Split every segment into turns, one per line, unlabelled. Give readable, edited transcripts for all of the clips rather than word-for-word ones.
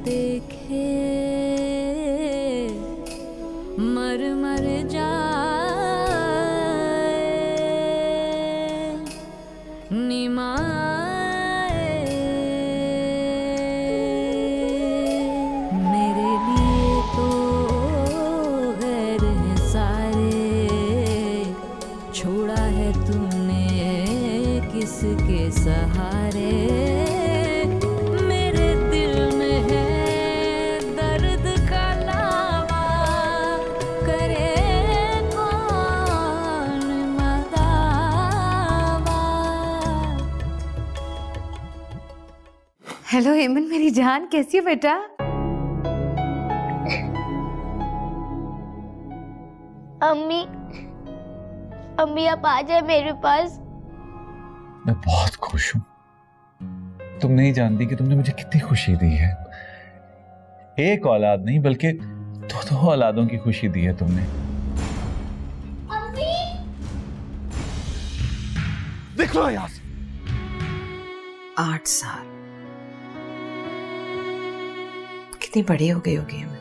देखे मर मर जाए निमाए मेरे लिए तो गैर हैं सारे छोड़ा है तूने किसके सहारे मेरे दिल में है दर्द का लावा करे कौन मदावा।
हेलो हेमन मेरी जान, कैसी है बेटा?
अम्मी अम्मी आप आ जाए मेरे पास।
मैं बहुत खुश हूँ। तुम नहीं जानती कि तुमने मुझे कितनी खुशी दी है। एक औलाद नहीं बल्कि दो औलादों की खुशी दी है तुमने।
अम्मी
देख लो यहाँ से।
8 साल कितनी बड़ी हो गई होगी हेमन।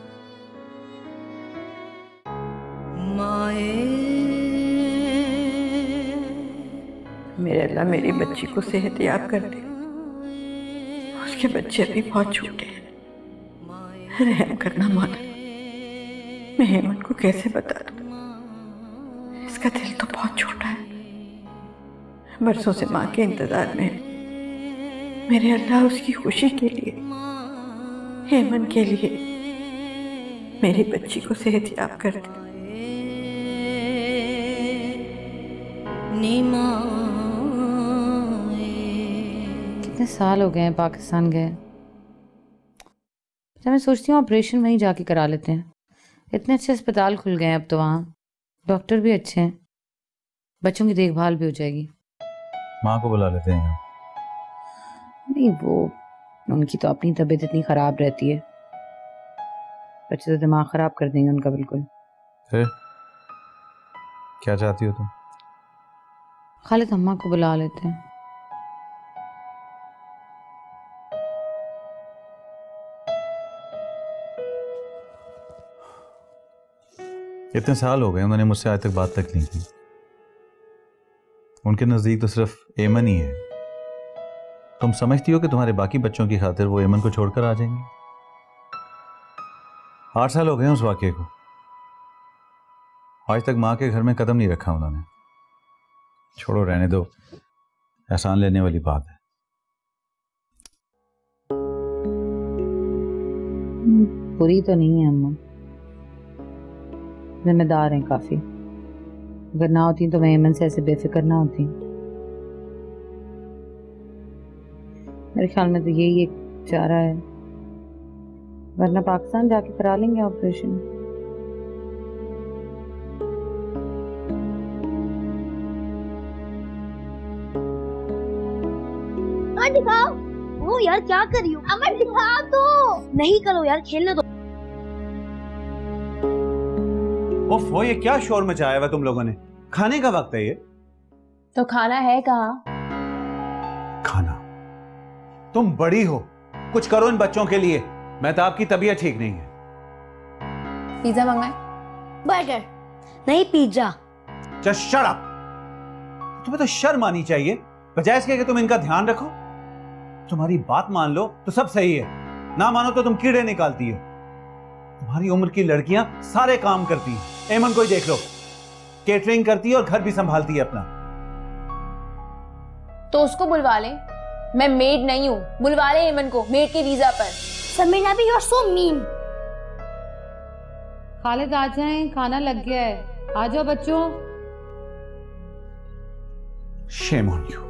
मेरे अल्लाह मेरी बच्ची को सेहतयाब कर दे। उसके बच्चे अभी बहुत छोटे हैं। रहम करना मौला। मैं हेमन को कैसे बता दूं? इसका दिल तो बहुत छोटा है। बरसों से माँ के इंतजार में। मेरे अल्लाह उसकी खुशी के लिए, हेमन के लिए मेरी बच्ची को सेहतयाब कर दे।
कितने साल हो गए हैं पाकिस्तान गए। जब मैं सोचती हूँ ऑपरेशन वहीं जाके करा लेते हैं। इतने अच्छे अस्पताल खुल गए हैं अब तो, वहाँ डॉक्टर भी अच्छे हैं, बच्चों की देखभाल भी हो जाएगी।
माँ को बुला लेते हैं।
नहीं, वो उनकी तो अपनी तबीयत इतनी खराब रहती है, बच्चे तो दिमाग खराब कर देंगे उनका बिल्कुल।
फिर क्या चाहती हो तुम?
खालिद अम्मा को बुला लेते हैं।
इतने साल हो गए उन्होंने मुझसे आज तक बात तक नहीं की। उनके नजदीक तो सिर्फ एमन ही है। तुम समझती हो कि तुम्हारे बाकी बच्चों की खातिर वो एमन को छोड़कर आ जाएंगे? 8 साल हो गए उस वाकये को। आज तक माँ के घर में कदम नहीं रखा उन्होंने। छोड़ो, रहने दो, एहसान लेने वाली बात है।
बुरी तो नहीं है अम्मा, जिम्मेदार हैं काफी। अगर ना होती तो मैं एमन से ऐसे बेफिक्र ना होती। मेरे ख्याल में तो यही एक चारा है, वरना पाकिस्तान जाके करा लेंगे ऑपरेशन।
दिखाओ। वो यार क्या कर रही हो? अमर दिखा दो। नहीं करो यार, खेलने दो।
वो ये क्या शोर मचाया हुआ तुम लोगों ने? खाने का वक्त है ये।
तो खाना है कहाँ?
खाना? तुम बड़ी हो, कुछ करो इन बच्चों के लिए। मैं तो आपकी तबीयत ठीक नहीं है।
पिज्जा मंगाए?
बर्गर नहीं, पिज्जा।
Just shut up. तुम्हें तो शर्म आनी चाहिए, बजाय इसके कि तुम इनका ध्यान रखो। तुम्हारी बात मान लो तो सब सही है, ना मानो तो तुम कीड़े निकालती हो। तुम्हारी उम्र की लड़कियां सारे काम करती हैं। एमन को ही देख लो, केटरिंग करती है और घर भी संभालती है अपना।
तो उसको बुलवा ले। मैं मेड नहीं हूँ, बुलवा ले एमन को मेड के वीजा पर।
समीना भी, you are so mean.
Khalid आ जाएं, खाना लग गया है। आ जाओ बच्चों।
Shame on you.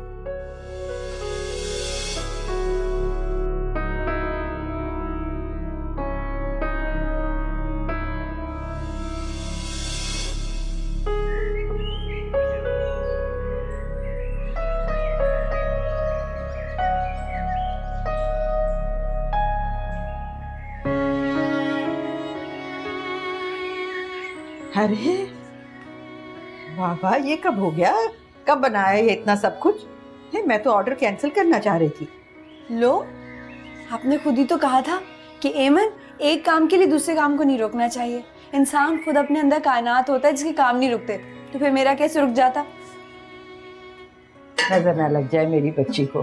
अरे वाह वाह, ये कब हो गया? कब बनाया ये इतना सब कुछ? मैं तो ऑर्डर कैंसिल करना चाह रही थी।
लो, आपने खुद ही तो कहा था कि एमन, एक काम के लिए दूसरे काम को नहीं रोकना चाहिए। इंसान खुद अपने अंदर कायनात होता है जिसके काम नहीं रुकते, तो फिर मेरा कैसे रुक जाता?
नजर ना लग जाए मेरी बच्ची को।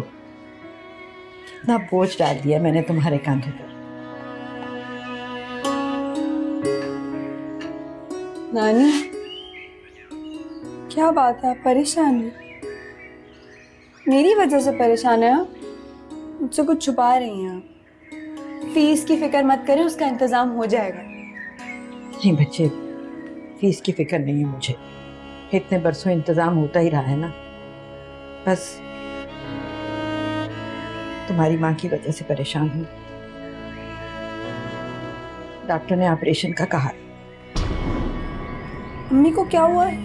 इतना बोझ डाल दिया मैंने तुम्हारे कांधे पर।
नानी, क्या बात है, आप परेशान हैं? मेरी वजह से परेशान है आप? मुझसे कुछ छुपा रही हैं आप। फीस की फिक्र मत करें, उसका इंतजाम हो जाएगा।
नहीं बच्चे, फीस की फिक्र नहीं है मुझे। इतने बरसों इंतजाम होता ही रहा है ना। बस तुम्हारी माँ की वजह से परेशान हूँ। डॉक्टर ने ऑपरेशन का कहा।
मम्मी को क्या हुआ है?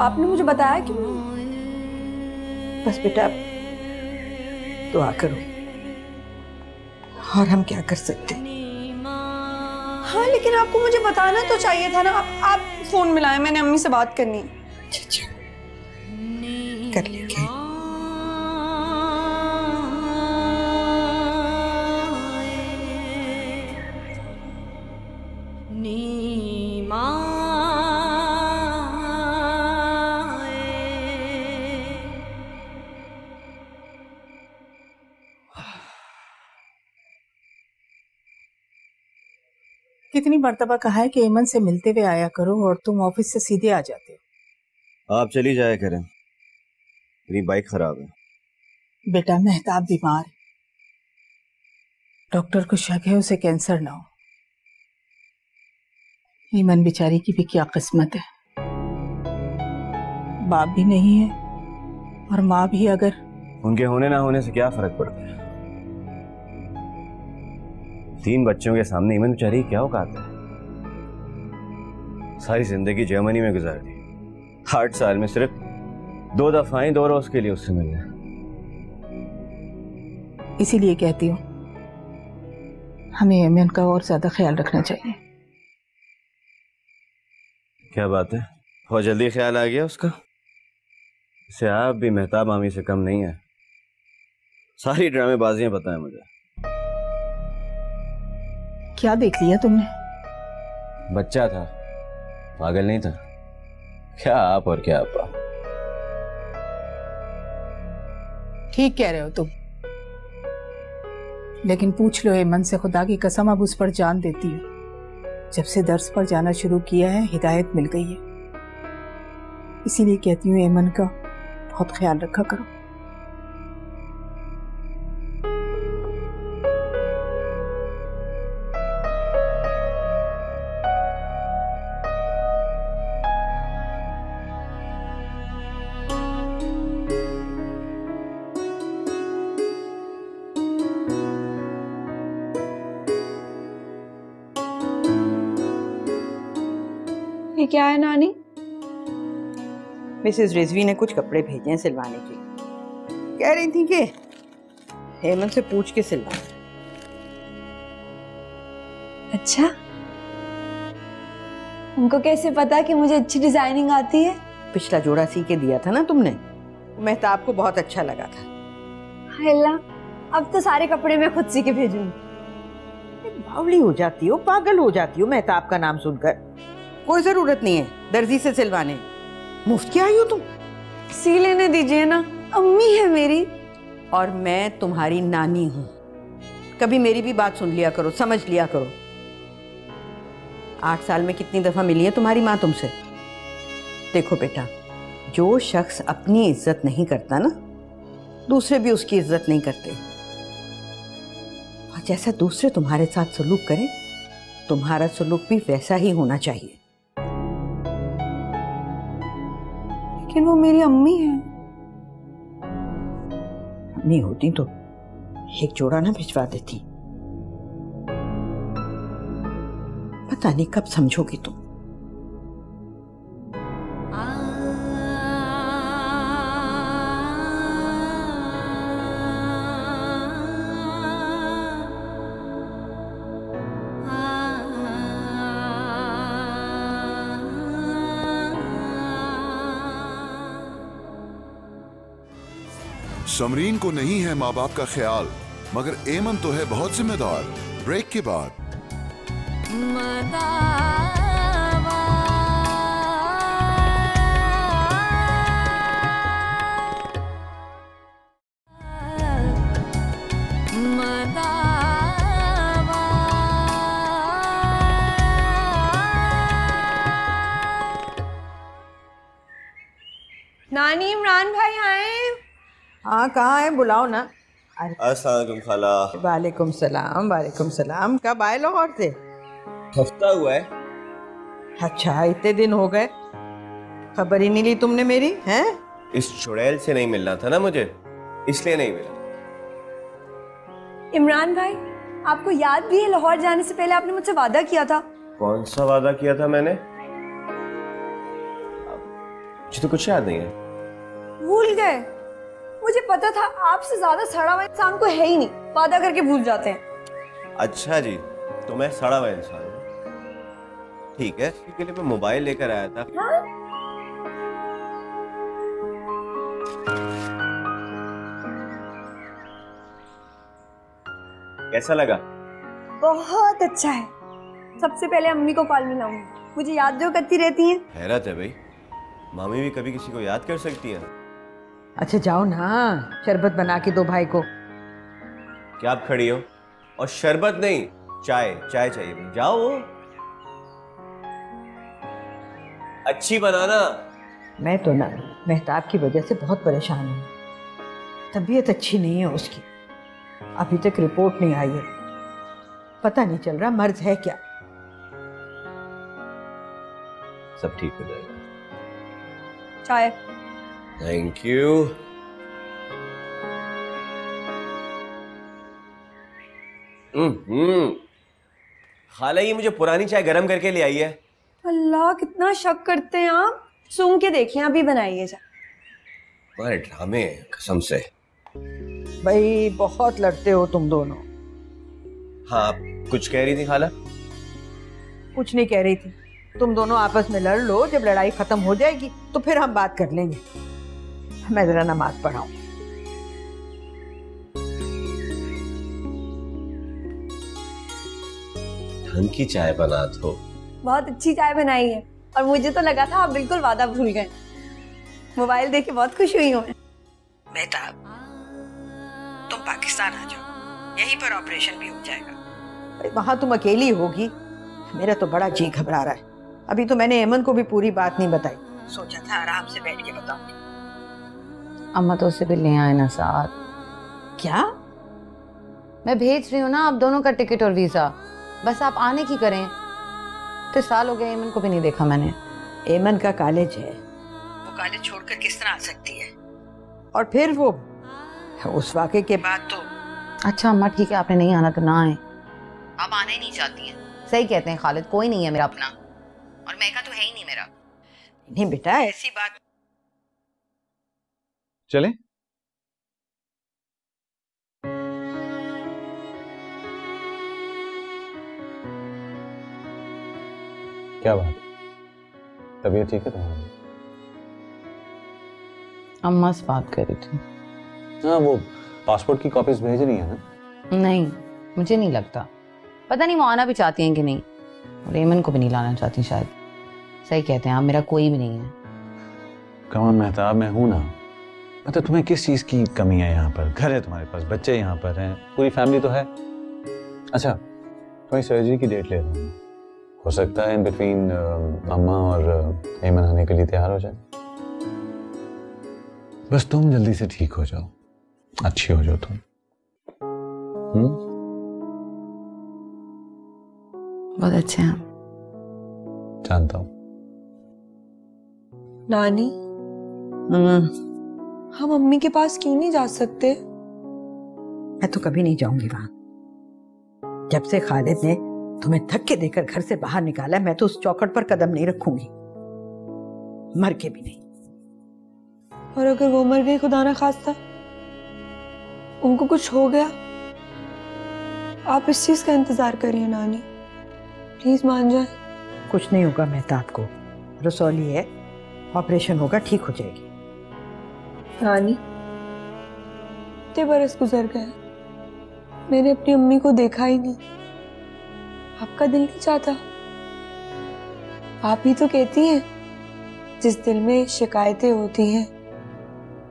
आपने मुझे बताया क्यों नहीं?
बस बेटा दुआ करो, और हम क्या कर सकते।
हाँ, लेकिन आपको मुझे बताना तो चाहिए था ना। आप फोन मिलाएं, मैंने अम्मी से बात करनी है।
अच्छा कर लेंगे।
कितनी मर्तबा कहा है कि एमन से मिलते हुए आया करो और तुम ऑफिस से सीधे आ जाते हो।
आप चली जाया करें, मेरी बाइक खराब है।
बेटा मेहताब बीमार है, डॉक्टर को शक है उसे कैंसर ना हो। ईमन बेचारी की भी क्या किस्मत है, बाप भी नहीं है और माँ भी। अगर
उनके होने ना होने से क्या फर्क पड़ता है? 3 बच्चों के सामने ईमन बेचारी क्या औकात है? सारी जिंदगी जर्मनी में गुजार दी, 8 साल में सिर्फ 2 दफा ही 2 रोज के लिए उससे मिलने।
इसीलिए कहती हूँ हमें ईमन का और ज्यादा ख्याल रखना चाहिए।
क्या बात है, बहुत जल्दी ख्याल आ गया उसका? इसे आप भी मेहताब मामी से कम नहीं है। सारी ड्रामेबाजियां पता है मुझे।
क्या देख लिया तुमने?
बच्चा था, पागल नहीं था। क्या आप और क्या आपा।
ठीक कह रहे हो तुम, लेकिन पूछ लो एमन से, खुदा की कसम अब उस पर जान देती हूँ। जब से दर्स पर जाना शुरू किया है हिदायत मिल गई है। इसीलिए कहती हूँ एमन का बहुत ख्याल रखा करो।
ये क्या है नानी?
मिसेस रिजवी ने कुछ कपड़े भेजे हैं सिलवाने के। कह रही थी कि हेमंत से पूछ के सिलवा।
अच्छा, उनको कैसे पता कि मुझे अच्छी डिजाइनिंग आती है?
पिछला जोड़ा सी के दिया था ना तुमने, मेहताब को बहुत अच्छा लगा था।
हाय अल्लाह, अब तो सारे कपड़े मैं खुद सी के भेजूंगी।
बावली हो जाती हो, पागल हो जाती हो मेहताब का नाम सुनकर। कोई जरूरत नहीं है दर्जी से सिलवाने, मुफ्त क्या आई हो तुम।
सी लेने दीजिए ना, अम्मी है मेरी।
और मैं तुम्हारी नानी हूं, कभी मेरी भी बात सुन लिया करो, समझ लिया करो। 8 साल में कितनी दफा मिली है तुम्हारी माँ तुमसे? देखो बेटा, जो शख्स अपनी इज्जत नहीं करता ना, दूसरे भी उसकी इज्जत नहीं करते। और जैसा दूसरे तुम्हारे साथ सलूक करें, तुम्हारा सलूक भी वैसा ही होना चाहिए।
लेकिन वो मेरी अम्मी है।
नहीं होती तो एक जोड़ा ना भिजवा देती। पता नहीं कब समझोगी तुम।
समरीन को नहीं है माँ बाप का ख्याल, मगर एमन तो है बहुत जिम्मेदार। ब्रेक के बाद
नानी, इमरान भाई आए।
हाँ, कहाँ है? बुलाओ ना।
अस्सलाम वालेकुम खाला।
वालेकुम सलाम, वालेकुम सलाम। कब आए लाहौर से?
हफ्ता हुआ है।
अच्छा, इतने दिन हो गए, खबर ही नहीं ली तुमने मेरी, हैं?
इस चुड़ैल से नहीं मिलना था ना मुझे, इसलिए नहीं मिला।
इमरान भाई, आपको याद भी है लाहौर जाने से पहले आपने मुझसे वादा किया था?
कौन सा वादा किया था मैंने? मुझे तो कुछ याद नहीं है।
भूल गए? मुझे पता था आपसे ज्यादा सड़ा हुआ इंसान को है ही नहीं, वादा करके भूल जाते हैं।
अच्छा जी, तो मैं सड़ा हुआ इंसान हूँ। ठीक है, इसके लिए मैं मोबाइल लेकर आया था।
हाँ?
कैसा लगा?
बहुत अच्छा है। सबसे पहले अम्मी को कॉल मिलाऊंगी, मुझे याद जो करती रहती हैं।
हैरत है भाई, मामी भी कभी किसी को याद कर सकती है।
अच्छा जाओ ना, शरबत बना के दो भाई को।
क्या आप खड़ी हो? और शरबत नहीं, चाय चाहिए। जाओ, अच्छी बनाना।
मैं तो ना मेहताब की वजह से बहुत परेशान हूँ। तबीयत अच्छी नहीं है उसकी, अभी तक रिपोर्ट नहीं आई है। पता नहीं चल रहा मर्ज है क्या।
सब ठीक हो जाएगा।
चाय।
Thank you. खाला ये मुझे पुरानी चाय गरम करके ले आई है।
अल्लाह, कितना शक करते हैं आप। सूंघ के देखिए, अभी बनाइए चाय।
तुम्हारे ड्रामे कसम से।
भाई बहुत लड़ते हो तुम दोनों।
हाँ, आप कुछ कह रही थी खाला?
कुछ नहीं कह रही थी, तुम दोनों आपस में लड़ लो, जब लड़ाई खत्म हो जाएगी तो फिर हम बात कर लेंगे। मैं जरा नमाज पढ़ाऊं।
ढंग की चाय बना दो।
बहुत अच्छी चाय बनाई है, और मुझे तो लगा था आप बिल्कुल वादा भूल गए। मोबाइल देख के बहुत खुश हुई हूँ।
मेहताब, तुम पाकिस्तान आ जाओ, यहीं पर ऑपरेशन भी हो जाएगा। वहां तुम अकेली होगी, मेरा तो बड़ा जी घबरा रहा है। अभी तो मैंने एमन को भी पूरी बात नहीं बताई, सोचा था आराम से बैठ के बताऊंगी।
अम्मा तो उसे भी ले आए ना साथ।
क्या?
मैं भेज रही हूँ ना आप दोनों का टिकट और वीजा, बस आप आने की करें। तो साल हो गए, एमन को भी नहीं देखा मैंने।
एमन का कॉलेज है, वो कॉलेज छोड़कर किस तरह आ सकती है? और फिर वो उस वाक़े के बाद तो।
अच्छा अम्मा ठीक है, आपने नहीं आना तो ना आए। आप आना ही नहीं चाहती हैं। सही कहते हैं खालिद, कोई नहीं है मेरा अपना, और मैं का तो है ही नहीं मेरा।
नहीं बेटा, ऐसी बात।
चले? क्या बात, तबीयत ठीक है तुम्हारी?
अम्मा से बात कर रही थी।
हाँ, वो पासपोर्ट की कॉपीज भेज रही है ना?
नहीं, मुझे नहीं लगता। पता नहीं वो आना भी चाहती हैं कि नहीं, और एमन को भी नहीं लाना चाहती शायद। सही कहते हैं आप, मेरा कोई भी नहीं है।
कौन मेहताब, मैं हूं ना। मतलब तुम्हें किस चीज की कमी है? यहाँ पर घर है तुम्हारे पास, बच्चे यहाँ पर हैं, पूरी फैमिली तो है। अच्छा, तुम्हारी सर्जरी की डेट ले रहा हूँ, हो सकता है इन बिटवीन अम्मा और एमन आने के लिए तैयार हो जाए। बस तुम जल्दी से ठीक हो जाओ, अच्छी हो जाओ तुम।
बहुत अच्छे हैं।
जानता हूँ।
नानी, हम अम्मी के पास क्यों नहीं जा सकते?
मैं तो कभी नहीं जाऊंगी वहां। जब से खालिद ने तुम्हें धक्के देकर घर से बाहर निकाला, मैं तो उस चौखट पर कदम नहीं रखूंगी, मर के भी नहीं।
और अगर वो मर गई, खुदा ना खास्ता उनको कुछ हो गया, आप इस चीज का इंतजार करिए नानी, प्लीज मान जाए।
कुछ नहीं होगा मेहताब को, रसौली है, ऑपरेशन होगा, ठीक हो जाएगी।
नानी, इतने बरस गुजर गए, मैंने अपनी अम्मी को देखा ही नहीं। आपका दिल नहीं चाहता? आप ही तो कहती हैं जिस दिल में शिकायतें होती हैं,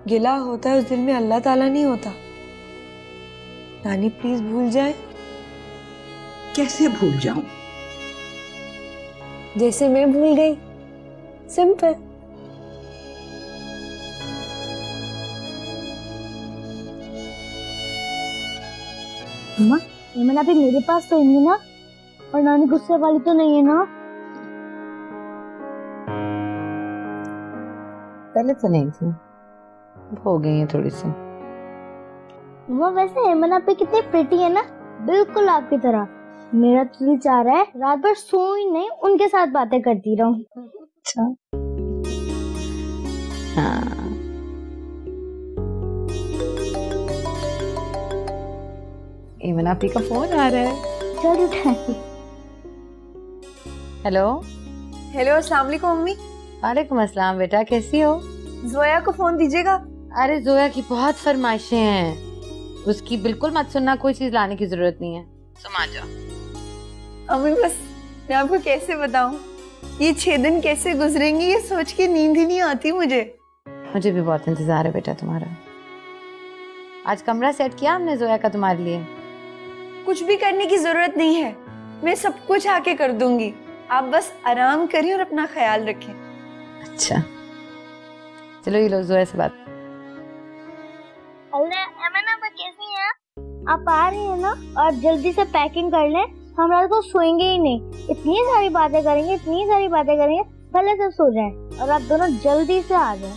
गिला होता है, उस दिल में अल्लाह ताला नहीं होता। नानी प्लीज भूल जाए।
कैसे भूल जाऊं?
जैसे मैं भूल गई, सिंपल।
मम्मा, मैंने अभी मेरे पास तो नहीं है ना, और नानी गुस्से वाली तो नहीं है ना?
पहले तो नहीं थी, अब हो गई है थोड़ी सी।
मम्मा वैसे हेमन पे कितनी प्रिटी है ना, बिल्कुल आपकी तरह। मेरा तो दिल चाह रहा है रात भर सो ही नहीं, उनके साथ बातें करती रहूं।
अच्छा हाँ। हेमन आपी का फोन आ रहा है,
चल उठाइए।
हेलो।
हेलो, अस्सलाम वालेकुम मम्मी।
वालेकुम अस्सलाम बेटा, कैसी हो?
जोया को फोन दीजिएगा।
अरे जोया की बहुत फरमाइशें हैं, उसकी बिल्कुल मत सुनना, कोई चीज लाने की जरूरत नहीं है, तुम आ जाओ।
अम्मी बस मैं आपको कैसे बताऊं, ये 6 दिन कैसे गुजरेंगे ये सोच के नींद ही नहीं आती मुझे।
मुझे भी बहुत इंतजार है बेटा तुम्हारा। आज कमरा सेट किया हमने जोया का तुम्हारे लिए।
कुछ भी करने की जरूरत नहीं है, मैं सब कुछ आके कर दूंगी, आप बस आराम करें और अपना ख्याल रखें।
अच्छा चलो ये लो जोया से बात।
अल्लाह एमन आप कैसी हैं? आप आ रही हैं ना? और जल्दी से पैकिंग कर लें, हम रात को सोएंगे ही नहीं। इतनी सारी बातें करेंगे, इतनी सारी बातें करेंगे, पहले सब सो जाएं और आप दोनों जल्दी से आ जाएं।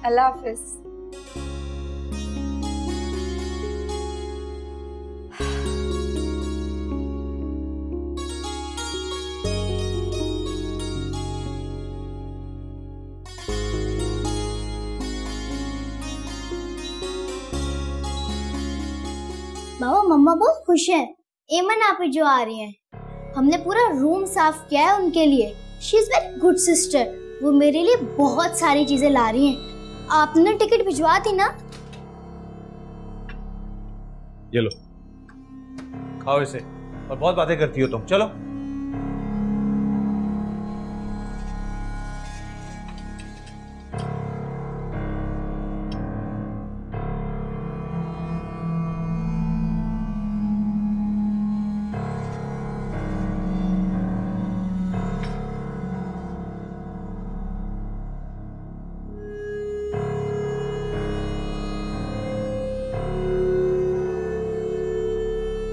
अल्लाह हाफिज।
बाबा मम्मा बहुत खुश है, एमन आप जो आ रही हैं। हमने पूरा रूम साफ किया है उनके लिए। She is very good sister, वो मेरे लिए बहुत सारी चीजें ला रही हैं। आपने टिकट भिजवा दी ना?
ये लो, खाओ इसे, और बहुत बातें करती हो तुम। चलो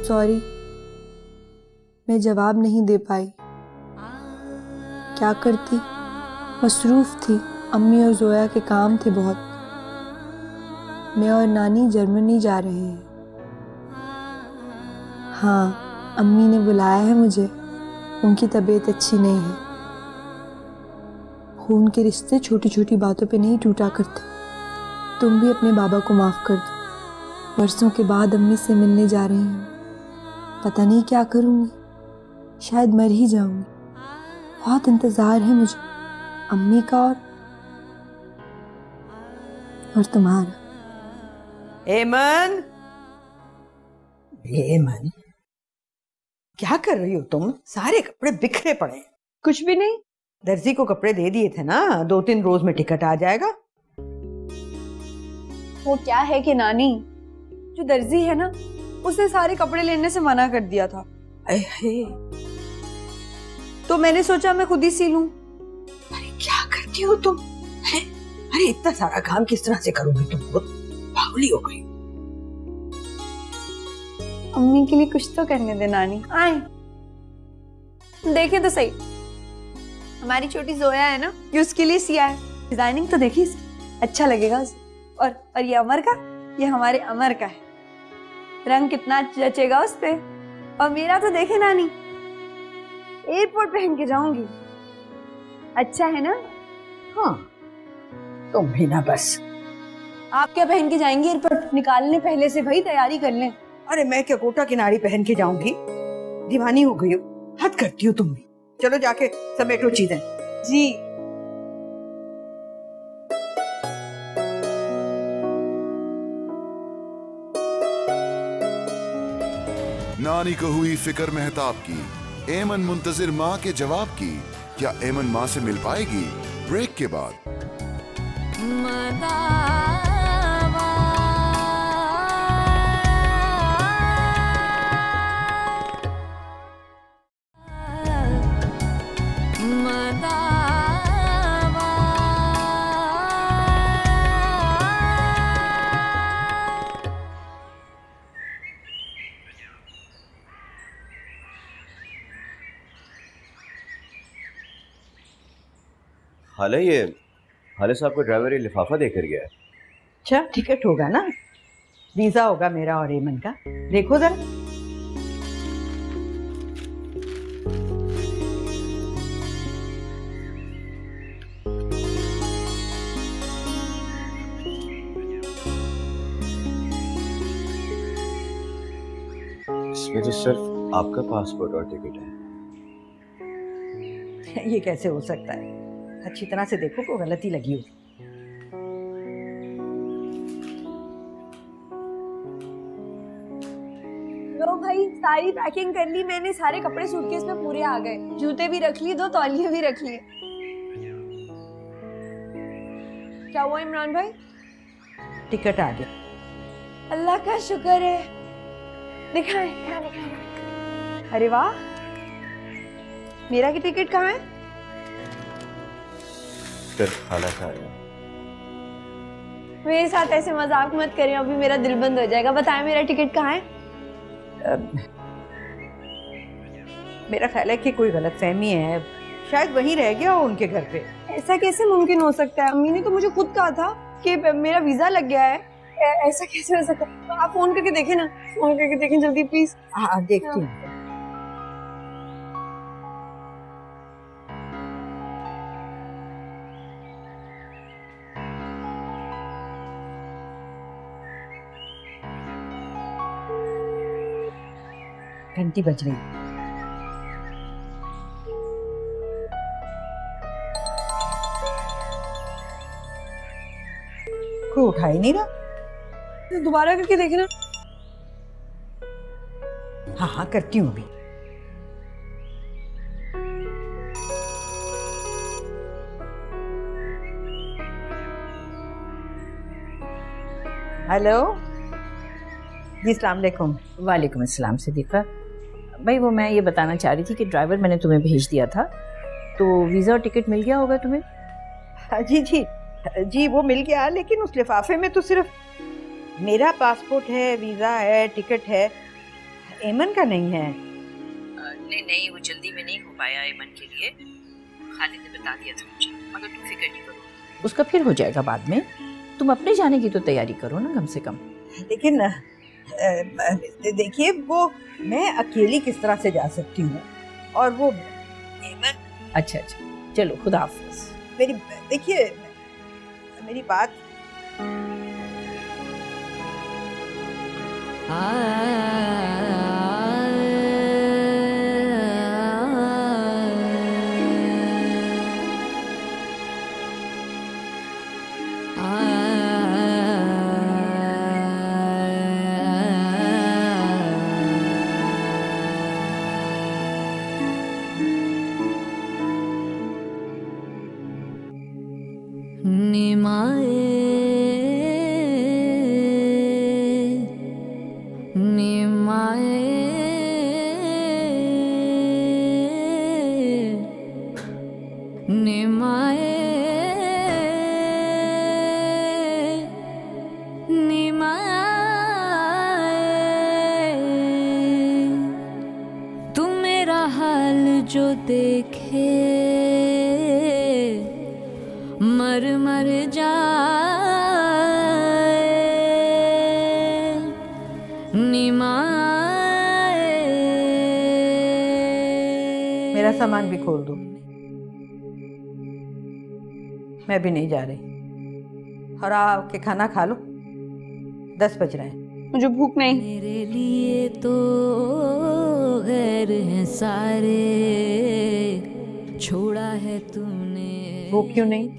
सॉरी, मैं जवाब नहीं दे पाई। क्या करती, मसरूफ थी, अम्मी और जोया के काम थे बहुत। मैं और नानी जर्मनी जा रहे हैं। हाँ, अम्मी ने बुलाया है मुझे, उनकी तबीयत अच्छी नहीं है। खून के रिश्ते छोटी छोटी बातों पे नहीं टूटा करते। तुम भी अपने बाबा को माफ़ कर दो। वर्षों के बाद अम्मी से मिलने जा रही हूँ, पता नहीं क्या करूँगी, शायद मर ही जाऊंगी। बहुत इंतज़ार है मुझे अम्मी का और तुम्हारा।
एमन, एमन, क्या कर रही हो तुम? सारे कपड़े बिखरे पड़े।
कुछ भी नहीं,
दर्जी को कपड़े दे दिए थे ना, 2-3 रोज में टिकट आ जाएगा।
वो क्या है कि नानी, जो दर्जी है ना, उसने सारे कपड़े लेने से मना कर दिया था। तो मैंने सोचा मैं खुद ही सी लूं।
अरे क्या करती हो तुम? है? अरे इतना सारा काम किस तरह से करोगी तुम? पागली हो गई।
अम्मी के लिए कुछ तो करने दे नानी। आए देखें तो सही, हमारी छोटी जोया है ना, ये उसके लिए सिया है। डिजाइनिंग तो देखी, अच्छा लगेगा उसे। और ये अमर का, ये हमारे अमर का है। रंग कितना जचेगा उस पे। और मेरा तो देखे नानी, एयरपोर्ट पहन के जाऊंगी, अच्छा है ना?
हाँ, तुम भी ना बस।
आप क्या पहन के जाएंगी एयरपोर्ट? निकालने पहले से भाई तैयारी कर लें।
अरे मैं क्या कोटा किनारी पहन के जाऊंगी? दीवानी हो गई हो, हद करती हो तुम भी। चलो जाके समेटो चीजें।
जी।
नानी को हुई फिक्र मेहताब की, एमन मुंतजिर माँ के जवाब की। क्या एमन माँ से मिल पाएगी? ब्रेक के बाद।
हाले ये हाले साहब को ड्राइवर ये लिफाफा देकर गया है।
अच्छा, टिकट होगा ना, वीजा होगा मेरा और एमन का। देखो जरा।
इसमें तो सिर्फ आपका पासपोर्ट और टिकट है।
ये कैसे हो सकता है? अच्छी तरह से देखो, कोई गलती लगी हो।
लो भाई, सारी पैकिंग कर ली मैंने, सारे कपड़े सूटकेस में पूरे आ गए, जूते भी रख लिए, 2 तौलिए भी रख लिए। क्या हुआ इमरान भाई?
टिकट आ गया।
अल्लाह का शुक्र है। दिखाएं, क्या दिखाएं? अरे वाह, मेरा की टिकट कहाँ है?
सिर्फ खाला का है।
मेरे साथ ऐसे मजाक मत करें, अभी मेरा दिल बंद हो जाएगा। बताएं मेरा टिकट कहाँ है?
मेरा ख्याल है कि कोई गलतफहमी है, शायद वहीं रह गया हो उनके घर पे।
ऐसा कैसे मुमकिन हो सकता है? अम्मी ने तो मुझे खुद कहा था कि मेरा वीजा लग गया है। ऐसा कैसे हो सकता है? तो आप फोन करके देखें ना, फोन करके देखें जल्दी प्लीज।
हाँ, देखती हूँ। घंटी बज रही। कोई उठा ही नहीं रहा।
दोबारा करके देखना।
हाँ हाँ, करती हूँ अभी। हेलो जी, अस्सलाम वालेकुम।
वालेकुम अस्सलाम सिद्दीक़ा भाई, वो मैं ये बताना चाह रही थी कि ड्राइवर मैंने तुम्हें भेज दिया था, तो वीज़ा और टिकट मिल गया होगा तुम्हें?
हाँ जी जी जी, वो मिल गया, लेकिन उस लिफाफे में तो सिर्फ मेरा पासपोर्ट है, वीज़ा है, टिकट है, एमन का नहीं है।
नहीं, वो जल्दी में नहीं हो पाया एमन के लिए, खालिद ने बता दिया था मुझे, मगर तुम फिक्र नहीं करो, उसका फिर हो जाएगा बाद में। तुम अपने जाने की तो तैयारी करो ना कम से कम।
लेकिन देखिए, वो मैं अकेली किस तरह से जा सकती हूँ, और वो एमन।
अच्छा, चलो खुदा हाफिज।
मेरी देखिए, मेरी बात।
जो देखे मर मर जाए निमाए।
मेरा सामान भी खोल दो, मैं भी नहीं जा रही। और आके खाना खा लो, 10 बज रहे हैं।
मुझे भूख नहीं।
मेरे लिए तो गैर हैं सारे, छोड़ा है तूने।
वो क्यों नहीं?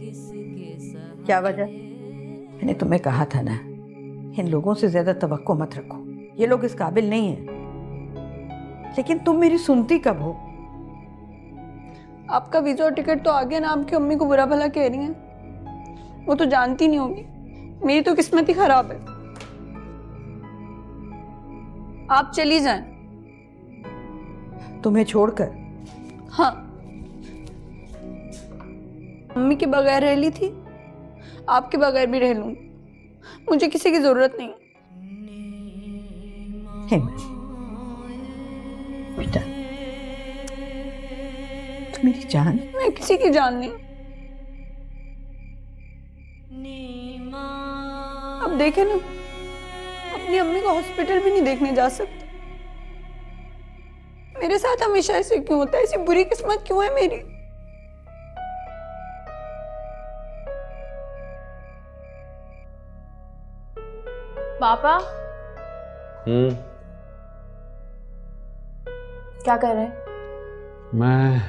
क्या वजह? मैंने तुम्हें कहा था ना, इन लोगों से ज्यादा तवक्को मत रखो, ये लोग इस काबिल नहीं हैं। लेकिन तुम मेरी सुनती कब हो?
आपका वीजा और टिकट तो आ गया ना, आपकी अम्मी को बुरा भला कह रही हैं। वो तो जानती नहीं होगी, मेरी तो किस्मत ही खराब है। आप चली जाएं।
तुम्हें छोड़कर?
हाँ, अम्मी के बगैर रह ली थी, आपके बगैर भी रह लूंगी, मुझे किसी की जरूरत नहीं।
बेटा, तू मेरी जान।
मैं किसी की जान नहीं। अब देखे ना, अपनी अम्मी को हॉस्पिटल भी नहीं देखने जा सकते। मेरे साथ हमेशा ऐसे क्यों होता है? ऐसी बुरी किस्मत क्यों है मेरी?
पापा क्या कर रहे हैं?
मैं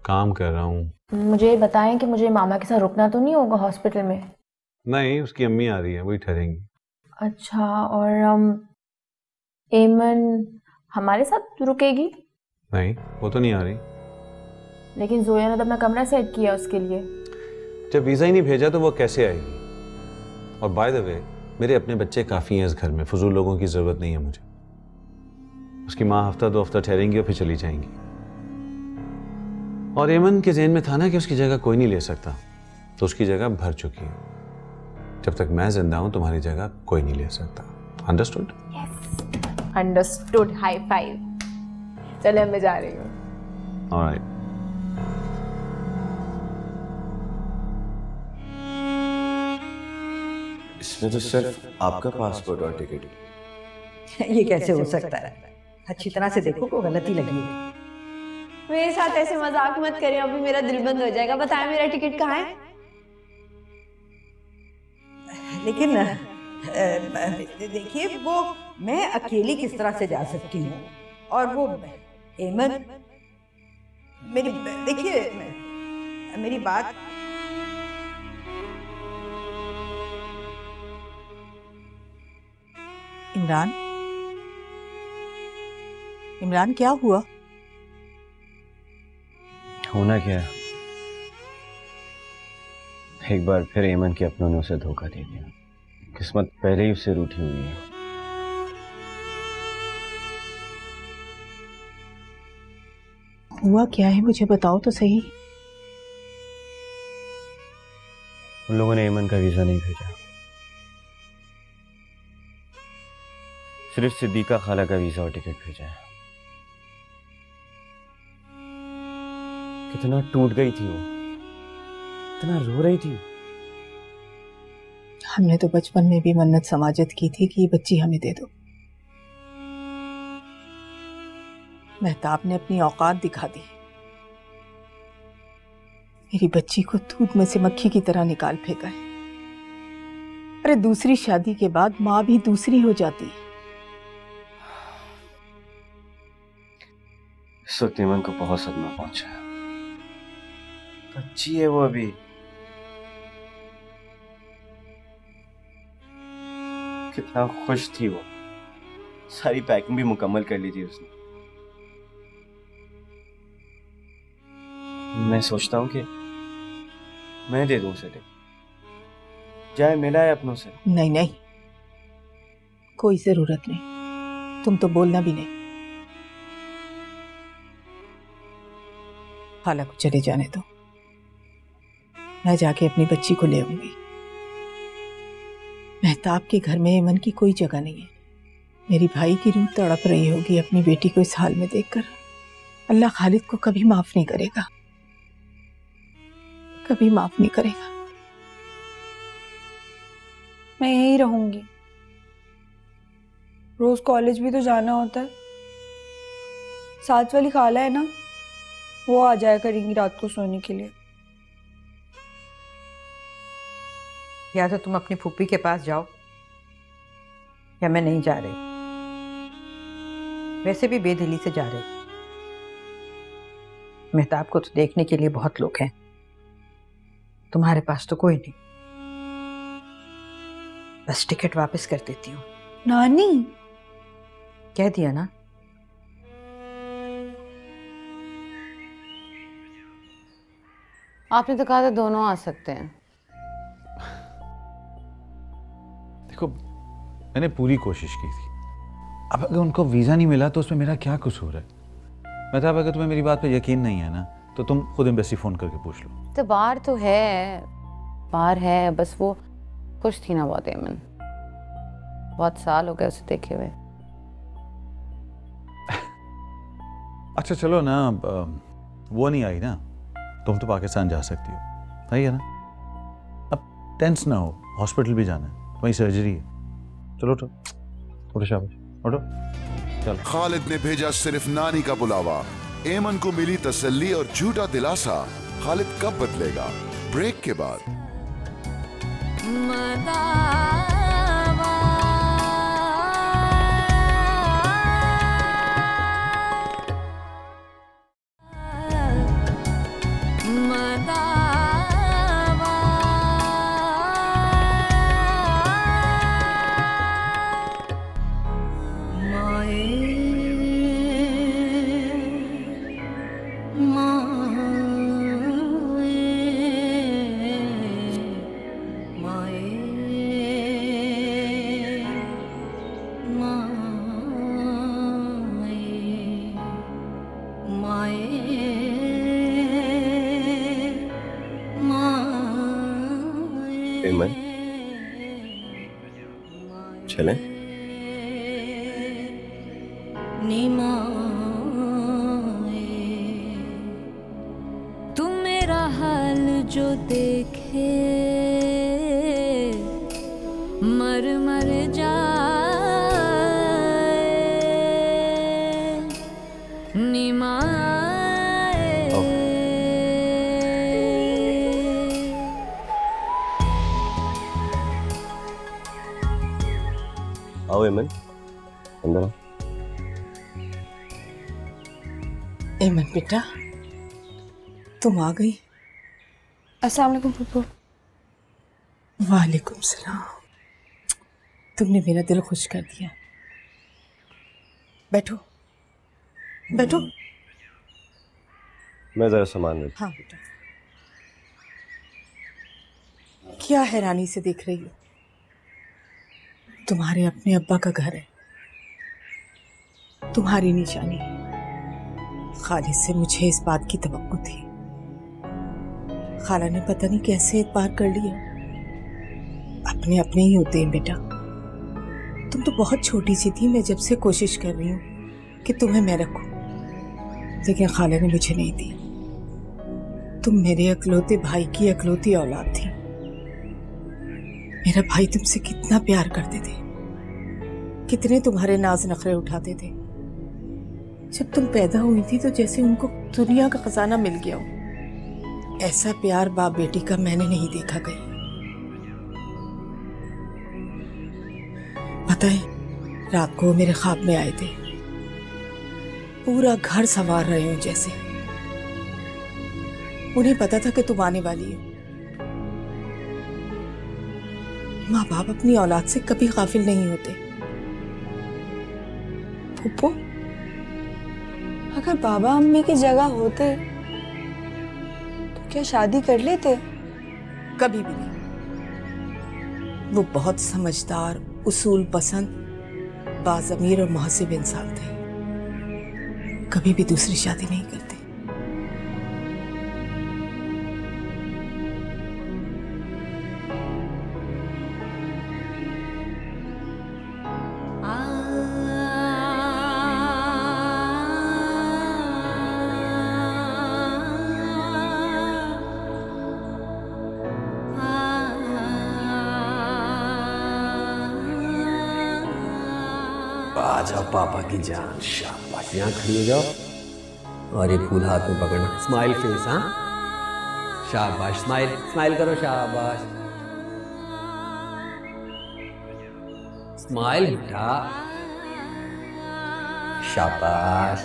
काम कर रहा हूँ।
मुझे बताएं कि मुझे मामा के साथ रुकना तो नहीं होगा हॉस्पिटल में?
नहीं, उसकी अम्मी आ रही है, वही ठहरेंगी।
अच्छा, और एमन हमारे साथ रुकेगी?
नहीं, वो तो नहीं आ रही।
लेकिन जोया ने तो अपना कमरा सेट किया उसके लिए।
जब वीजा ही नहीं भेजा तो वो कैसे आएगी? और बाय द वे, मेरे अपने बच्चे काफी हैं इस घर में, फजूल लोगों की जरूरत नहीं है मुझे। उसकी माँ हफ्ता 2 हफ्ता ठहरेंगी और फिर चली जाएंगी। और एमन के ज़हन में था ना कि उसकी जगह कोई नहीं ले सकता, तो उसकी जगह भर चुकी है। जब तक मैं जिंदा हूं तुम्हारी जगह कोई नहीं ले सकता। Understood?
Yes, understood. High five. चले, मैं जा रही हूँ।
ऑलराइट।
इसमें तो सिर्फ आपका पासपोर्ट और टिकट।
ये कैसे हो सकता है? अच्छी तरह से देखो, को गलती लगी है।
मेरे साथ ऐसे मजाक मत करें, अभी मेरा दिल बंद हो जाएगा। बताएं मेरा टिकट कहाँ है?
लेकिन देखिए, वो मैं अकेली किस तरह से जा सकती हूँ, और वो एमन, मेरी देखिए, मेरी बात। इमरान, इमरान क्या हुआ?
होना क्या है, एक बार फिर एमन के अपनों ने उसे धोखा दे दिया। किस्मत पहले ही उससे रूठी हुई है।
हुआ क्या है, मुझे बताओ तो सही।
उन लोगों ने एमन का वीजा नहीं भेजा, सिर्फ सिद्दीका खाला का वीजा और टिकट भेजा है। कितना टूट गई थी वो, कितना रो रही थी।
हमने तो बचपन में भी मन्नत समाजत की थी कि ये बच्ची हमें दे दो। मेहताब ने अपनी औकात दिखा दी, मेरी बच्ची को दूध में से मक्खी की तरह निकाल फेंका है। अरे दूसरी शादी के बाद माँ भी दूसरी हो जाती है।
इस वक्त एमन को बहुत सदमा पहुंचा है। बच्ची है वो अभी, कितना खुश थी वो, सारी पैकिंग भी मुकम्मल कर ली थी उसने। मैं सोचता हूँ कि मैं दे दूं उसे, जाए मिला है अपनों से।
नहीं नहीं, कोई जरूरत नहीं, तुम तो बोलना भी नहीं। खाला को चले जाने दो, मैं जाके अपनी बच्ची को ले आऊंगी। मेहताब के घर में एमन की कोई जगह नहीं है। मेरी भाई की रूह तड़प रही होगी अपनी बेटी को इस हाल में देखकर। अल्लाह खालिद को कभी माफ नहीं करेगा, कभी माफ नहीं करेगा।
मैं यहीं रहूंगी, रोज कॉलेज भी तो जाना होता है। साथ वाली खाला है ना, वो आ जाया करेंगी रात को सोने के लिए।
या तो तुम अपनी फूफी के पास जाओ, या मैं नहीं जा रही। वैसे भी बेदिली से जा रही। मेहताब को तो देखने के लिए बहुत लोग हैं, तुम्हारे पास तो कोई नहीं। बस टिकट वापस कर देती हूँ।
नानी,
कह दिया ना।
आपने तो कहा था दोनों आ सकते हैं।
देखो मैंने पूरी कोशिश की थी, अब अगर उनको वीजा नहीं मिला तो उसमें मेरा क्या कसूर है? मतलब अगर तुम्हें मेरी बात पे यकीन नहीं है ना तो तुम खुद एम्बेसी फोन करके पूछ लो।
तो बाहर है, बस वो खुश थी ना बहुत एमन, बहुत साल हो गए उसे देखे हुए।
अच्छा चलो ना, वो नहीं आई ना, तुम तो पाकिस्तान जा सकती हो, सही है ना? अब टेंस ना हो, हॉस्पिटल भी जाना है, वहीं सर्जरी है। चलो उठो शाबाश, उठो चलो।
खालिद ने भेजा सिर्फ नानी का बुलावा, एमन को मिली तसल्ली और झूठा दिलासा। खालिद कब बदलेगा? ब्रेक के बाद।
एमन चलें?
तू मेरा हाल जो देखे मर मर जाए, निमाए।
आओ एमन, अंदर आओ।
एमन बेटा, तुम आ गई।
अस्सलाम वालेकुम फूफू।
वालेकुम सलाम। तुमने मेरा दिल खुश कर दिया। बैठो बैठो।
मैं जरा सामान लेता।
हाँ बेटा। क्या हैरानी से देख रही हो? तुम्हारे अपने अब्बा का घर है, तुम्हारी निशानी। खालिद से मुझे इस बात की तवक्को थी, खाला ने पता नहीं कैसे एतबार कर लिया। अपने अपने ही होते हैं बेटा। तुम तो बहुत छोटी सी थी, मैं जब से कोशिश कर रही हूँ कि तुम्हें मैं रखूं, लेकिन खाला ने मुझे नहीं दिया। तुम मेरे अकलौते भाई की अकलौती औलाद थी। मेरा भाई तुमसे कितना प्यार करते थे, कितने तुम्हारे नाज नखरे उठाते थे। जब तुम पैदा हुई थी तो जैसे उनको दुनिया का खजाना मिल गया हो। ऐसा प्यार बाप बेटी का मैंने नहीं देखा कहीं। पता है, रात को वो मेरे ख्वाब में आए थे, पूरा घर संवार रहे हो जैसे। उन्हें पता था कि तुम आने वाली हो। माँ बाप अपनी औलाद से कभी गाफिल नहीं होते।
फूफू, अगर बाबा अम्मी की जगह होते तो क्या शादी कर लेते?
कभी भी नहीं। वो बहुत समझदार, उसूल पसंद, बाज़मीर और मुहसिब इंसान थे। कभी भी दूसरी शादी नहीं करते।
आजा पापा की जान, शाबाश। यहाँ खड़ी हो जाओ और ये फूल हाथ में पकड़ना। स्माइल फेस, हाँ शाबाश। स्माइल स्माइल करो, शाबाश। स्माइल बेटा, शाबाश।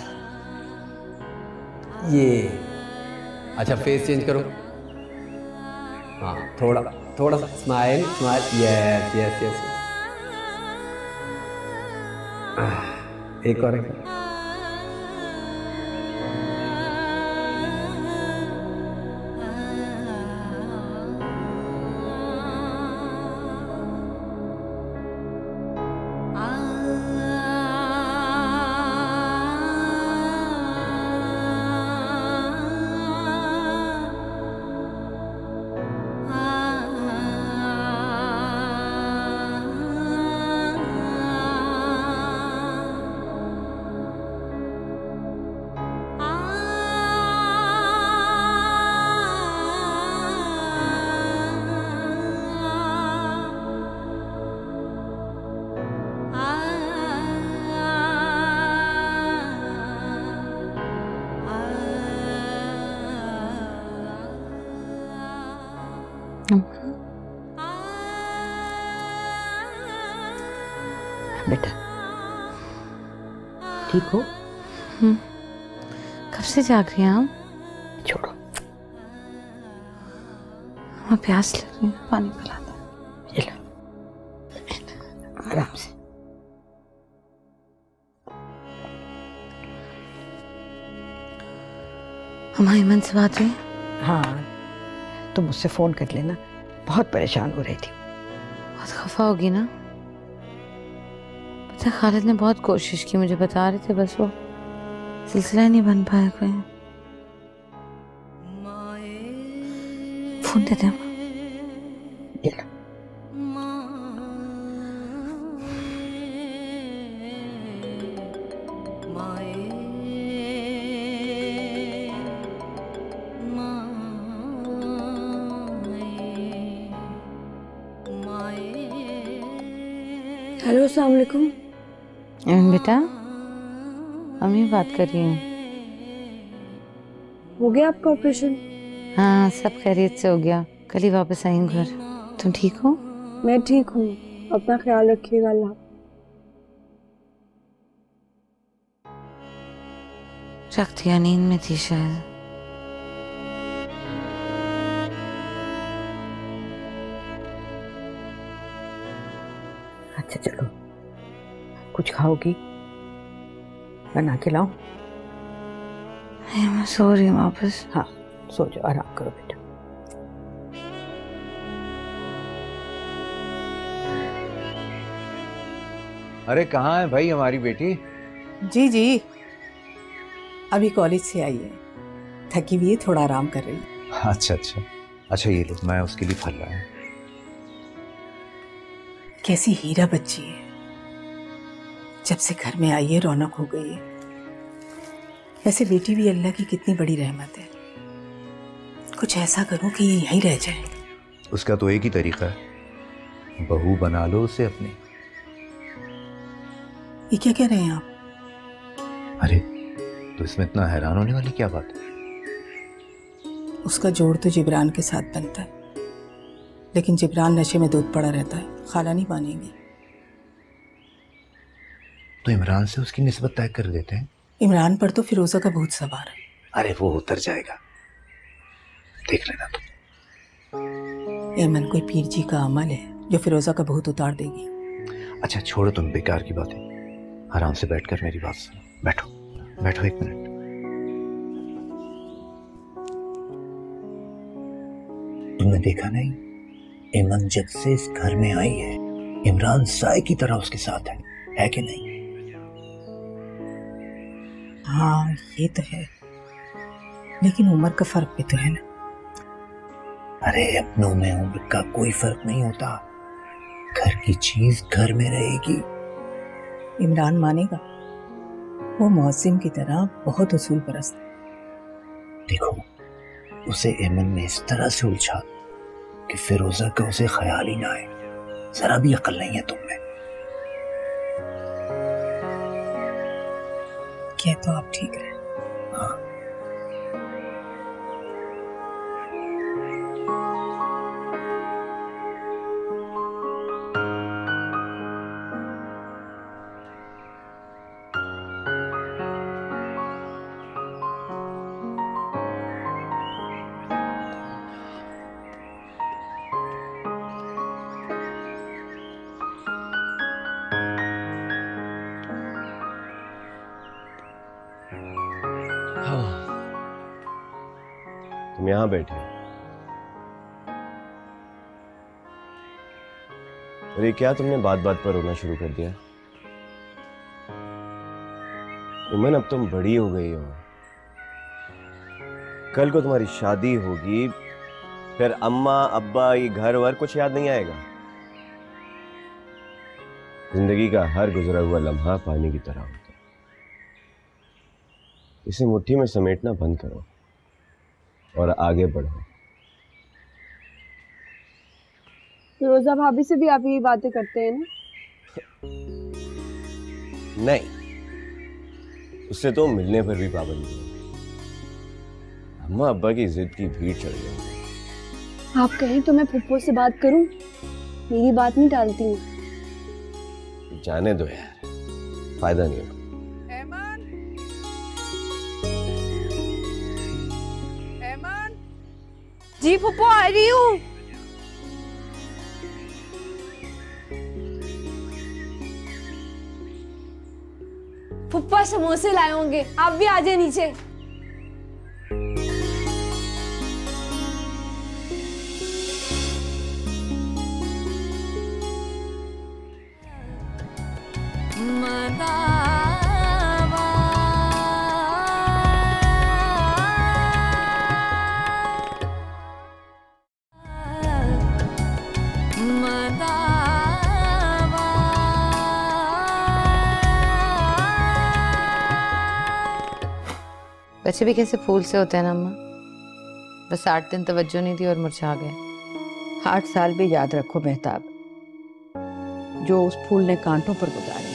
ये अच्छा, फेस चेंज करो। हाँ, थोड़ा थोड़ा सा smile smile. Yes yes yes. एक और
बेटा ठीक हो?
कब से जाग रही हैं आप?
छोड़ो,
मैं प्यास लग रही है, पानी पिला दो।
ये लो, आराम से।
हमारी मन से बात हुई?
हाँ, तुम मुझसे फोन कर लेना, बहुत परेशान हो रही थी।
बहुत खफा होगी ना? पता है खालिद ने बहुत कोशिश की, मुझे बता रहे थे, बस वो सिलसिला ही नहीं बन पाया कोई। फोन दे दे।
हेलो, अस्सलाम वालेकुम।
बेटा, अम्मी बात कर रही हूँ।
हो गया आपका ऑपरेशन?
हाँ, सब खैरियत से हो गया, कल ही वापस आई हूँ घर। तुम ठीक हो?
मैं ठीक हूँ, अपना ख्याल रखिएगा। अल्लाह।
रख दिया, नींद में थी शायद।
अच्छा चलो, कुछ खाओगी? बना के लाऊं?
नहीं, मैं सो रही हूँ वापस।
हाँ सो जाओ, आराम करो बेटा।
अरे कहाँ है भाई हमारी बेटी?
जी जी, अभी कॉलेज से आई है, थकी हुई है, थोड़ा आराम कर रही है।
अच्छा अच्छा अच्छा, ये लो, मैं उसके लिए फल लाया।
कैसी हीरा बच्ची है, जब से घर में आई है रौनक हो गई है। वैसे बेटी भी अल्लाह की कितनी बड़ी रहमत है, कुछ ऐसा करो कि ये यहीं रह जाए।
उसका तो एक ही तरीका है, बहू बना लो उसे अपनी।
ये क्या कह रहे हैं आप?
अरे तो इसमें इतना हैरान होने वाली क्या बात है?
उसका जोड़ तो जिब्रान के साथ बनता है, लेकिन जिब्रान नशे में दूध पड़ा रहता है, खाला नहीं मानेंगी।
तो इमरान से उसकी निस्बत तय कर देते हैं।
इमरान पर तो फिरोजा का भूत सवार है।
अरे वो उतर जाएगा, देख लेना तुम।
एमन कोई पीर जी का अमल है जो फिरोजा का भूत उतार देगी।
अच्छा छोड़ो तुम बेकार की बातें, आराम से बैठकर मेरी बात सुनो। बैठो बैठो, एक मिनट। तुमने देखा नहीं, एमन जब से इस घर में आई है इमरान साए की तरह उसके साथ है कि नहीं?
हाँ ये तो है, लेकिन उम्र का फर्क भी तो है ना।
अरे अपनों में उम्र का कोई फर्क नहीं होता, घर की चीज घर में रहेगी।
इमरान मानेगा, वो मौसिम की तरह बहुत उसूल परस्त।
देखो उसे एमन ने इस तरह से उलझा कि फिरोजा का उसे ख्याल ही ना आए। जरा भी अकल नहीं है तुमने।
क्या तो आप ठीक है।
हाँ
तुम यहां बैठे, अरे क्या तुमने बात बात पर रोना शुरू कर दिया? उमन अब तुम बड़ी हो गई हो, कल को तुम्हारी शादी होगी, फिर अम्मा अब्बा ये घर वर कुछ याद नहीं आएगा। जिंदगी का हर गुजरा हुआ लम्हा पानी की तरह होता है, इसे मुट्ठी में समेटना बंद करो और आगे बढ़ो।
रोजा भाभी से भी आप यही बातें करते हैं ना?
नहीं, उससे तो मिलने पर भी पाबंदी है। अम्मा अब्बा की जिद की भीड़ चढ़ गई।
आप कहें तो मैं फुप्पो से बात करूं, मेरी बात नहीं टालती हूँ।
जाने दो यार, फायदा नहीं होगा।
जी फुप्पो आ रही हूँ। फुप्पा समोसे लाए होंगे, आप भी आ जाए नीचे।
बच्चे भी कैसे फूल से होते हैं ना अम्मा, बस 8 दिन तवज्जो नहीं थी और मुरझा गए।
8 साल भी याद रखो मेहताब, जो उस फूल ने कांटों पर गुजारे।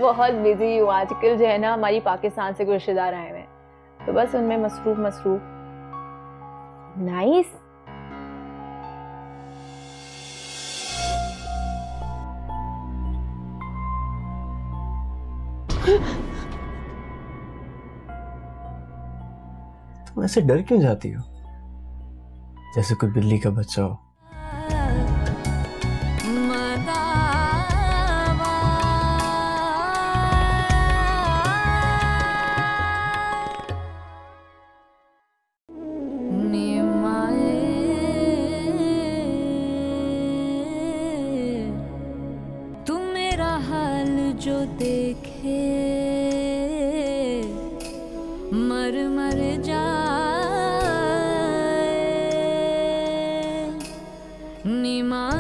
बहुत बिजी हूँ आजकल, जो है ना हमारी पाकिस्तान से कोई रिश्तेदार आए हुए हैं, तो बस उनमें मसरूफ। नाइस।
तुम ऐसे डर क्यों जाती हो, जैसे कोई बिल्ली का बच्चा हो?
तू मेरा हाल जो देखे मर जाए निमाए,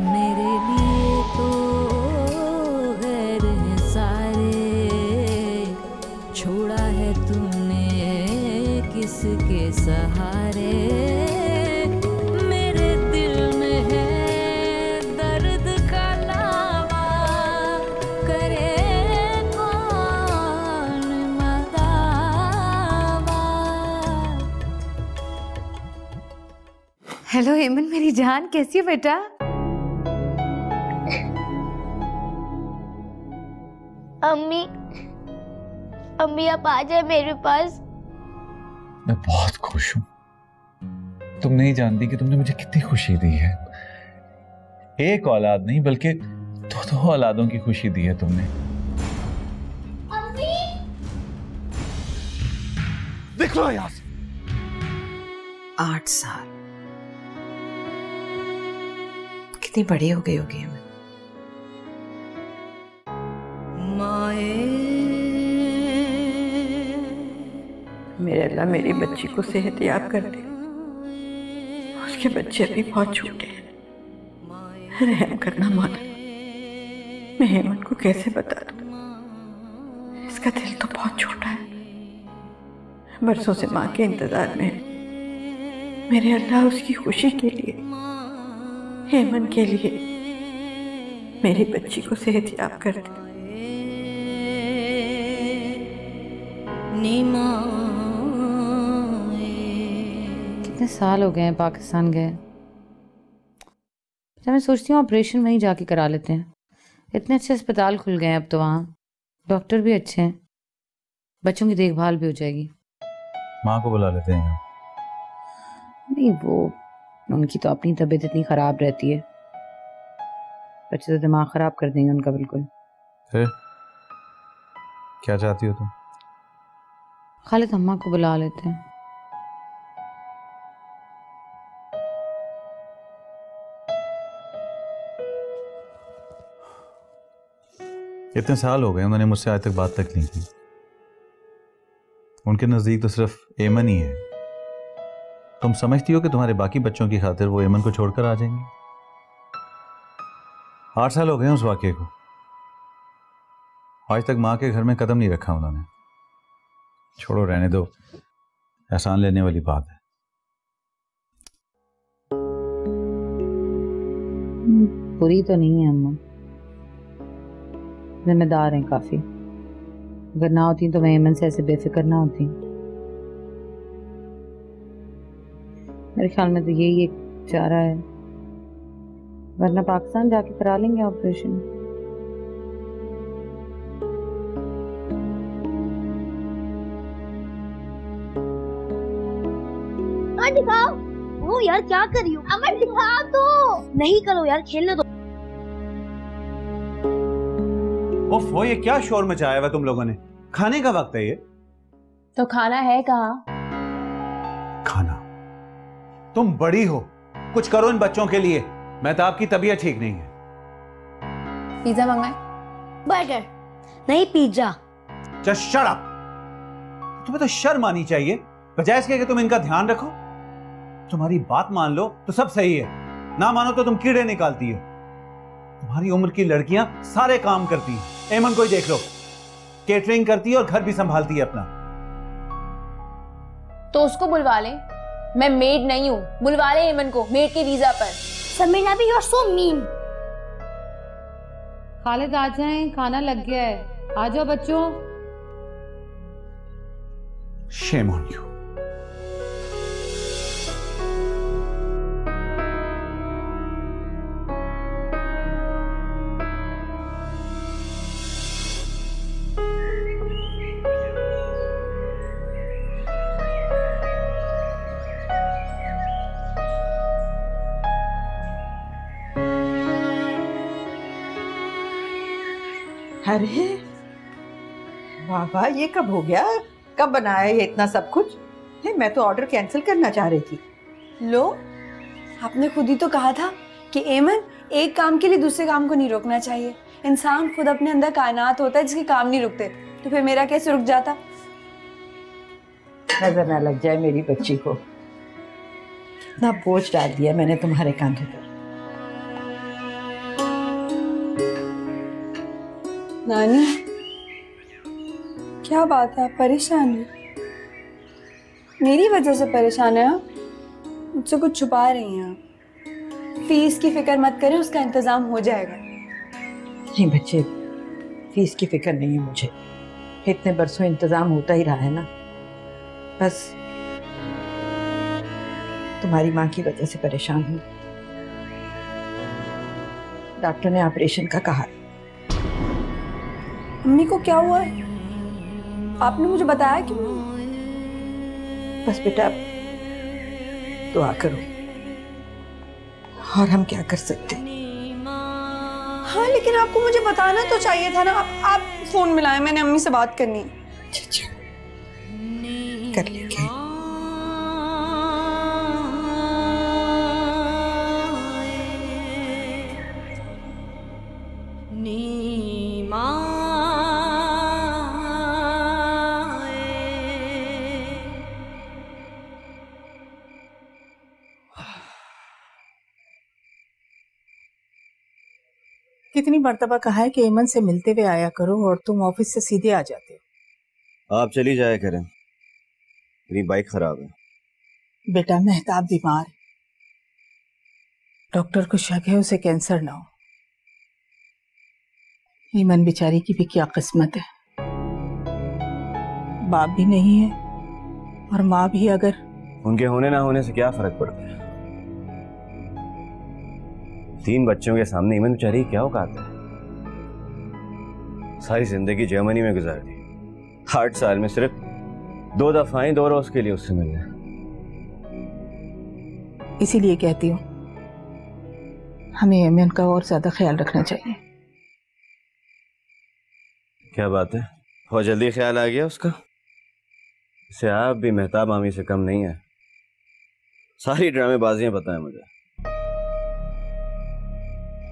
मेरे लिए तो गैर है सारे, छोड़ा है तूने किसके सहारे।
हेलो हेमन, मेरी जान, कैसी हो बेटा?
अम्मी आप आ जाए मेरे पास।
मैं बहुत खुश हूँ। तुम नहीं जानती कि तुमने मुझे कितनी खुशी दी है। एक औलाद नहीं बल्कि दो औलादों की खुशी दी है तुमने।
अम्मी
देख लो यहाँ से।
8 साल, कितनी बड़ी हो गई होगी हमें।
मेरे अल्लाह मेरी बच्ची को सेहतयाब कर दे। उसके बच्चे अभी बहुत छोटे हैं, रहम करना माना। मैं हेमंत को कैसे बता दूं, इसका दिल तो बहुत छोटा है। बरसों से माँ के इंतजार में है। मेरे अल्लाह उसकी खुशी के लिए, हेमंत के लिए मेरी बच्ची को सेहतयाब कर दे।
कितने साल हो गए हैं पाकिस्तान गए। मैं सोचती हूँ ऑपरेशन वहीं जाके करा लेते हैं। इतने अच्छे अस्पताल खुल गए हैं अब तो, वहाँ डॉक्टर भी अच्छे हैं, बच्चों की देखभाल भी हो जाएगी।
माँ को बुला लेते हैं।
नहीं, वो उनकी तो अपनी तबीयत इतनी खराब रहती है, बच्चे तो दिमाग खराब कर देंगे उनका बिल्कुल।
फिर क्या चाहती हो तुम?
खालिद अम्मा को बुला लेते हैं।
इतने साल हो गए, उन्होंने मुझसे आज तक बात तक नहीं की। उनके नजदीक तो सिर्फ एमन ही है। तुम समझती हो कि तुम्हारे बाकी बच्चों की खातिर वो एमन को छोड़कर आ जाएंगे? 8 साल हो गए उस वाकये को, आज तक माँ के घर में कदम नहीं रखा उन्होंने। छोड़ो, रहने दो, एहसान लेने वाली बात है।
बुरी तो नहीं है अम्मा, जिम्मेदार हैं काफी। अगर ना होती तो मैं एमन से ऐसे बेफिक्र ना होती। मेरे ख्याल में तो यही एक जा रहा है, वरना पाकिस्तान जाके करा लेंगे ऑपरेशन।
दिखाओ। ओ यार क्या कर रही हो? अमर दिखा दो। नहीं करो यार, खेलने दो।
ओफो, ये क्या शोर मचाया हुआ तुम लोगों ने? खाने का वक्त है ये।
तो खाना है कहाँ?
खाना? तुम बड़ी हो, कुछ करो इन बच्चों के लिए। महताब की तबीयत ठीक नहीं है।
पिज्जा मंगाए?
बर्गर नहीं, पिज्जा।
Just shut up. तुम्हें तो शर्म आनी चाहिए, बजाय इसके कि तुम इनका ध्यान रखो। तुम्हारी बात मान लो तो सब सही है, ना मानो तो तुम कीड़े निकालती हो। तुम्हारी उम्र की लड़कियां सारे काम करती हैं। एमन को ही देख लो, केटरिंग करती है और घर भी संभालती है अपना।
तो उसको बुलवा ले। मैं मेड नहीं हूँ, बुलवा ले एमन को मेड के वीजा पर।
समीना भी, you are so mean.
Khalid आ जाएं, खाना लग गया है। आ जाओ बच्चों।
Shame on you.
अरे वाह वाह, ये कब हो गया? कब बनाया ये इतना सब कुछ? मैं तो ऑर्डर कैंसिल करना चाह रही थी।
लो, आपने खुद ही तो कहा था कि एमन, एक काम के लिए दूसरे काम को नहीं रोकना चाहिए। इंसान खुद अपने अंदर कायनात होता है जिसके काम नहीं रुकते। तो फिर मेरा कैसे रुक जाता?
नजर ना लग जाए मेरी बच्ची को। इतना बोझ डाल दिया मैंने तुम्हारे कांधों पर।
नानी, क्या बात है, आप परेशान हैं? मेरी वजह से परेशान है आप? मुझसे कुछ छुपा रही हैं आप? फीस की फिक्र मत करें, उसका इंतजाम हो जाएगा।
नहीं बच्चे, फीस की फिक्र नहीं है मुझे। इतने बरसों इंतजाम होता ही रहा है ना। बस तुम्हारी माँ की वजह से परेशान हूँ। डॉक्टर ने ऑपरेशन का कहा।
अम्मी को क्या हुआ है? आपने मुझे बताया क्यों?
बस बेटा, दुआ करो, और हम क्या कर सकते हैं?
हाँ, लेकिन आपको मुझे बताना तो चाहिए था ना। आप फोन मिलाएं, मैंने अम्मी से बात करनी है।
अच्छा, कर लेंगे।
कितनी मर्तबा कहा है कि एमन से मिलते हुए आया करो और तुम ऑफिस से सीधे आ जाते हो।
आप चली जाया करें, मेरी बाइक खराब है।
बेटा, मेहताब बीमार है, डॉक्टर को शक है उसे कैंसर ना हो। ईमन बेचारी की भी क्या किस्मत है, बाप भी नहीं है और माँ भी। अगर
उनके होने ना होने से क्या फर्क पड़ता है? 3 बच्चों के सामने ईमन बेचारी क्या औकात है? सारी जिंदगी जर्मनी में गुजार दी, 8 साल में सिर्फ 2 दफा ही 2 रोज के लिए उससे मिले।
इसीलिए कहती हूँ हमें ईमन का और ज्यादा ख्याल रखना चाहिए।
क्या बात है, बहुत जल्दी ख्याल आ गया उसका? इसे आप भी मेहताब मामी से कम नहीं है। सारी ड्रामेबाजियां पता है मुझे।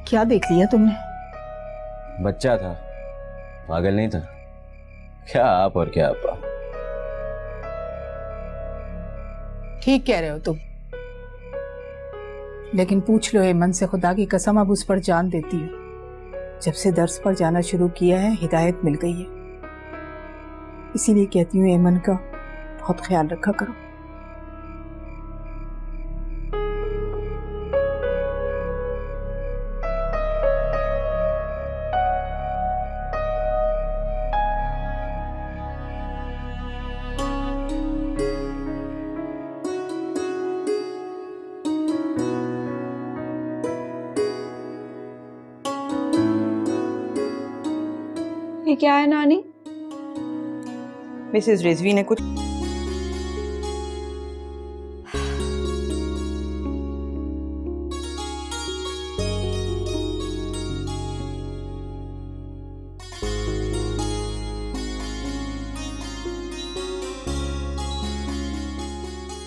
क्या देख लिया तुमने?
बच्चा था, पागल नहीं था। क्या आप और क्या आपा।
ठीक कह रहे हो तुम, लेकिन पूछ लो ईमन से, खुदा की कसम अब उस पर जान देती हूँ। जब से दर्स पर जाना शुरू किया है हिदायत मिल गई है। इसीलिए कहती हूँ ईमन का बहुत ख्याल रखा करो।
ये क्या है नानी?
मिसेस रिजवी ने कुछ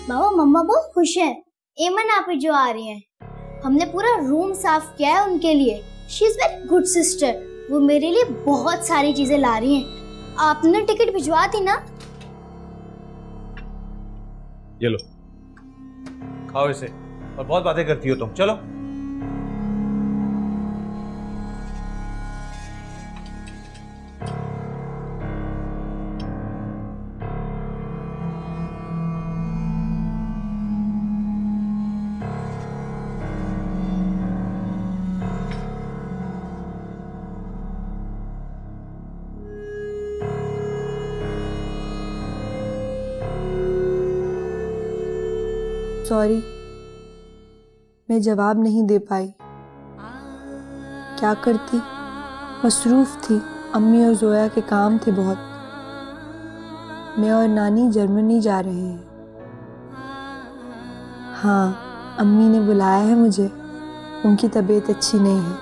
बाबा मम्मा बहुत खुश हैं। एमन आप ही जो आ रही हैं। हमने पूरा रूम साफ किया है उनके लिए। She is very good sister. वो मेरे लिए बहुत सारी चीजें ला रही हैं। आपने टिकट भिजवा दी ना?
ये लो, खाओ इसे। और बहुत बातें करती हो तुम, चलो।
सॉरी, मैं जवाब नहीं दे पाई। क्या करती, मसरूफ थी। अम्मी और जोया के काम थे बहुत। मैं और नानी जर्मनी जा रहे हैं। हाँ, अम्मी ने बुलाया है मुझे। उनकी तबीयत अच्छी नहीं है।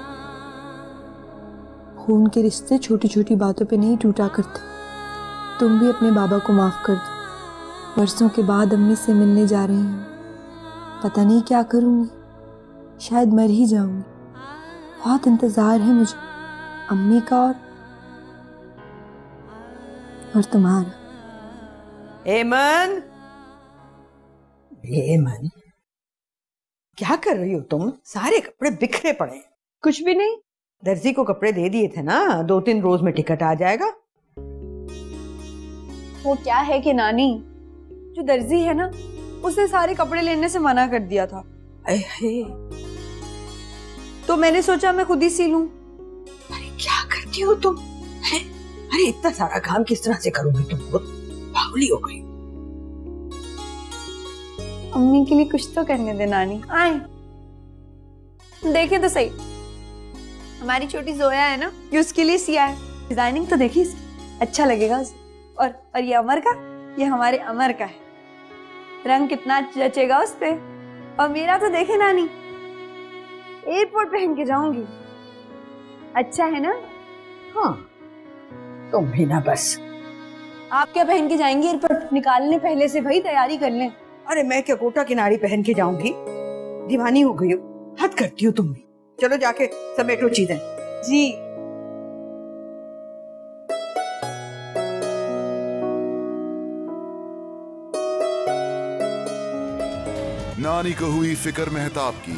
खून के रिश्ते छोटी छोटी बातों पे नहीं टूटा करते। तुम भी अपने बाबा को माफ़ कर दो। बरसों के बाद अम्मी से मिलने जा रही हूँ। पता नहीं क्या करूँगी, शायद मर ही जाऊँगी। बहुत इंतज़ार है मुझे अम्मी का और तुम्हारा।
एमन, एमन, क्या कर रही हो तुम? सारे कपड़े बिखरे पड़े हैं।
कुछ भी नहीं।
दर्जी को कपड़े दे दिए थे ना, 2-3 रोज में टिकट आ जाएगा।
वो क्या है कि नानी, जो दर्जी है ना, उसने सारे कपड़े लेने से मना कर दिया था। तो मैंने सोचा मैं खुद ही सी लूं।
अरे क्या करती हो तुम? अरे इतना सारा काम किस तरह से करोगी तुम? बहुत पागली हो गई।
अम्मी के लिए कुछ तो करने दे नानी। आए देखे तो सही, हमारी छोटी जोया है ना, ये उसके लिए सिया है। डिजाइनिंग तो देखी, अच्छा लगेगा उसे। और ये अमर का, ये हमारे अमर का है। रंग कितना जचेगा उस पे। और मेरा तो देखे नानी, एयरपोर्ट पहन के जाऊंगी। अच्छा है ना?
हाँ, तुम भी ना बस।
आप क्या पहन के जाएंगे एयरपोर्ट? निकालने पहले से भाई तैयारी कर लें।
अरे मैं क्या कोटा किनारी पहन के जाऊंगी? दीवानी हो गई हो, हद करती हो तुम भी। चलो जाके समेटो चीजें।
जी।
नानी को हुई फिक्र मेहताब की।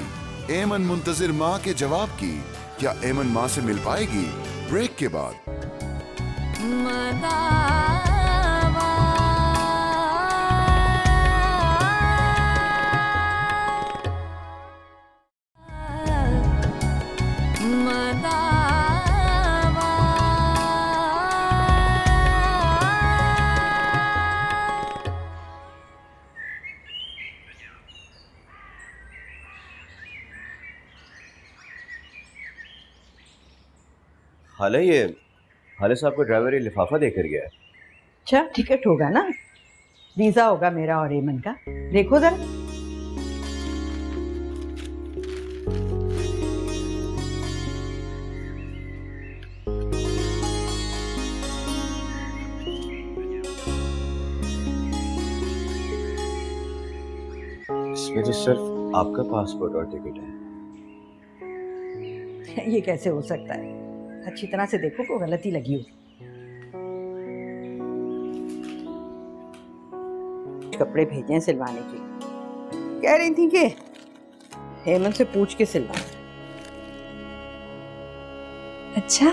एमन मुंतजिर माँ के जवाब की। क्या एमन माँ से मिल पाएगी? ब्रेक के बाद।
हाले साहब को ड्राइवर ये लिफाफा देकर गया है।
अच्छा, टिकट होगा ना? वीजा होगा मेरा और एमन का। देखो जरा।
इसमें तो सिर्फ आपका पासपोर्ट और टिकट है।
ये कैसे हो सकता है? अच्छी तरह से देखो, को गलती लगी हो। कपड़े भेजे हैं सिलवाने के। कह रही थी कि हेमंत से पूछ के सिलवा।
अच्छा,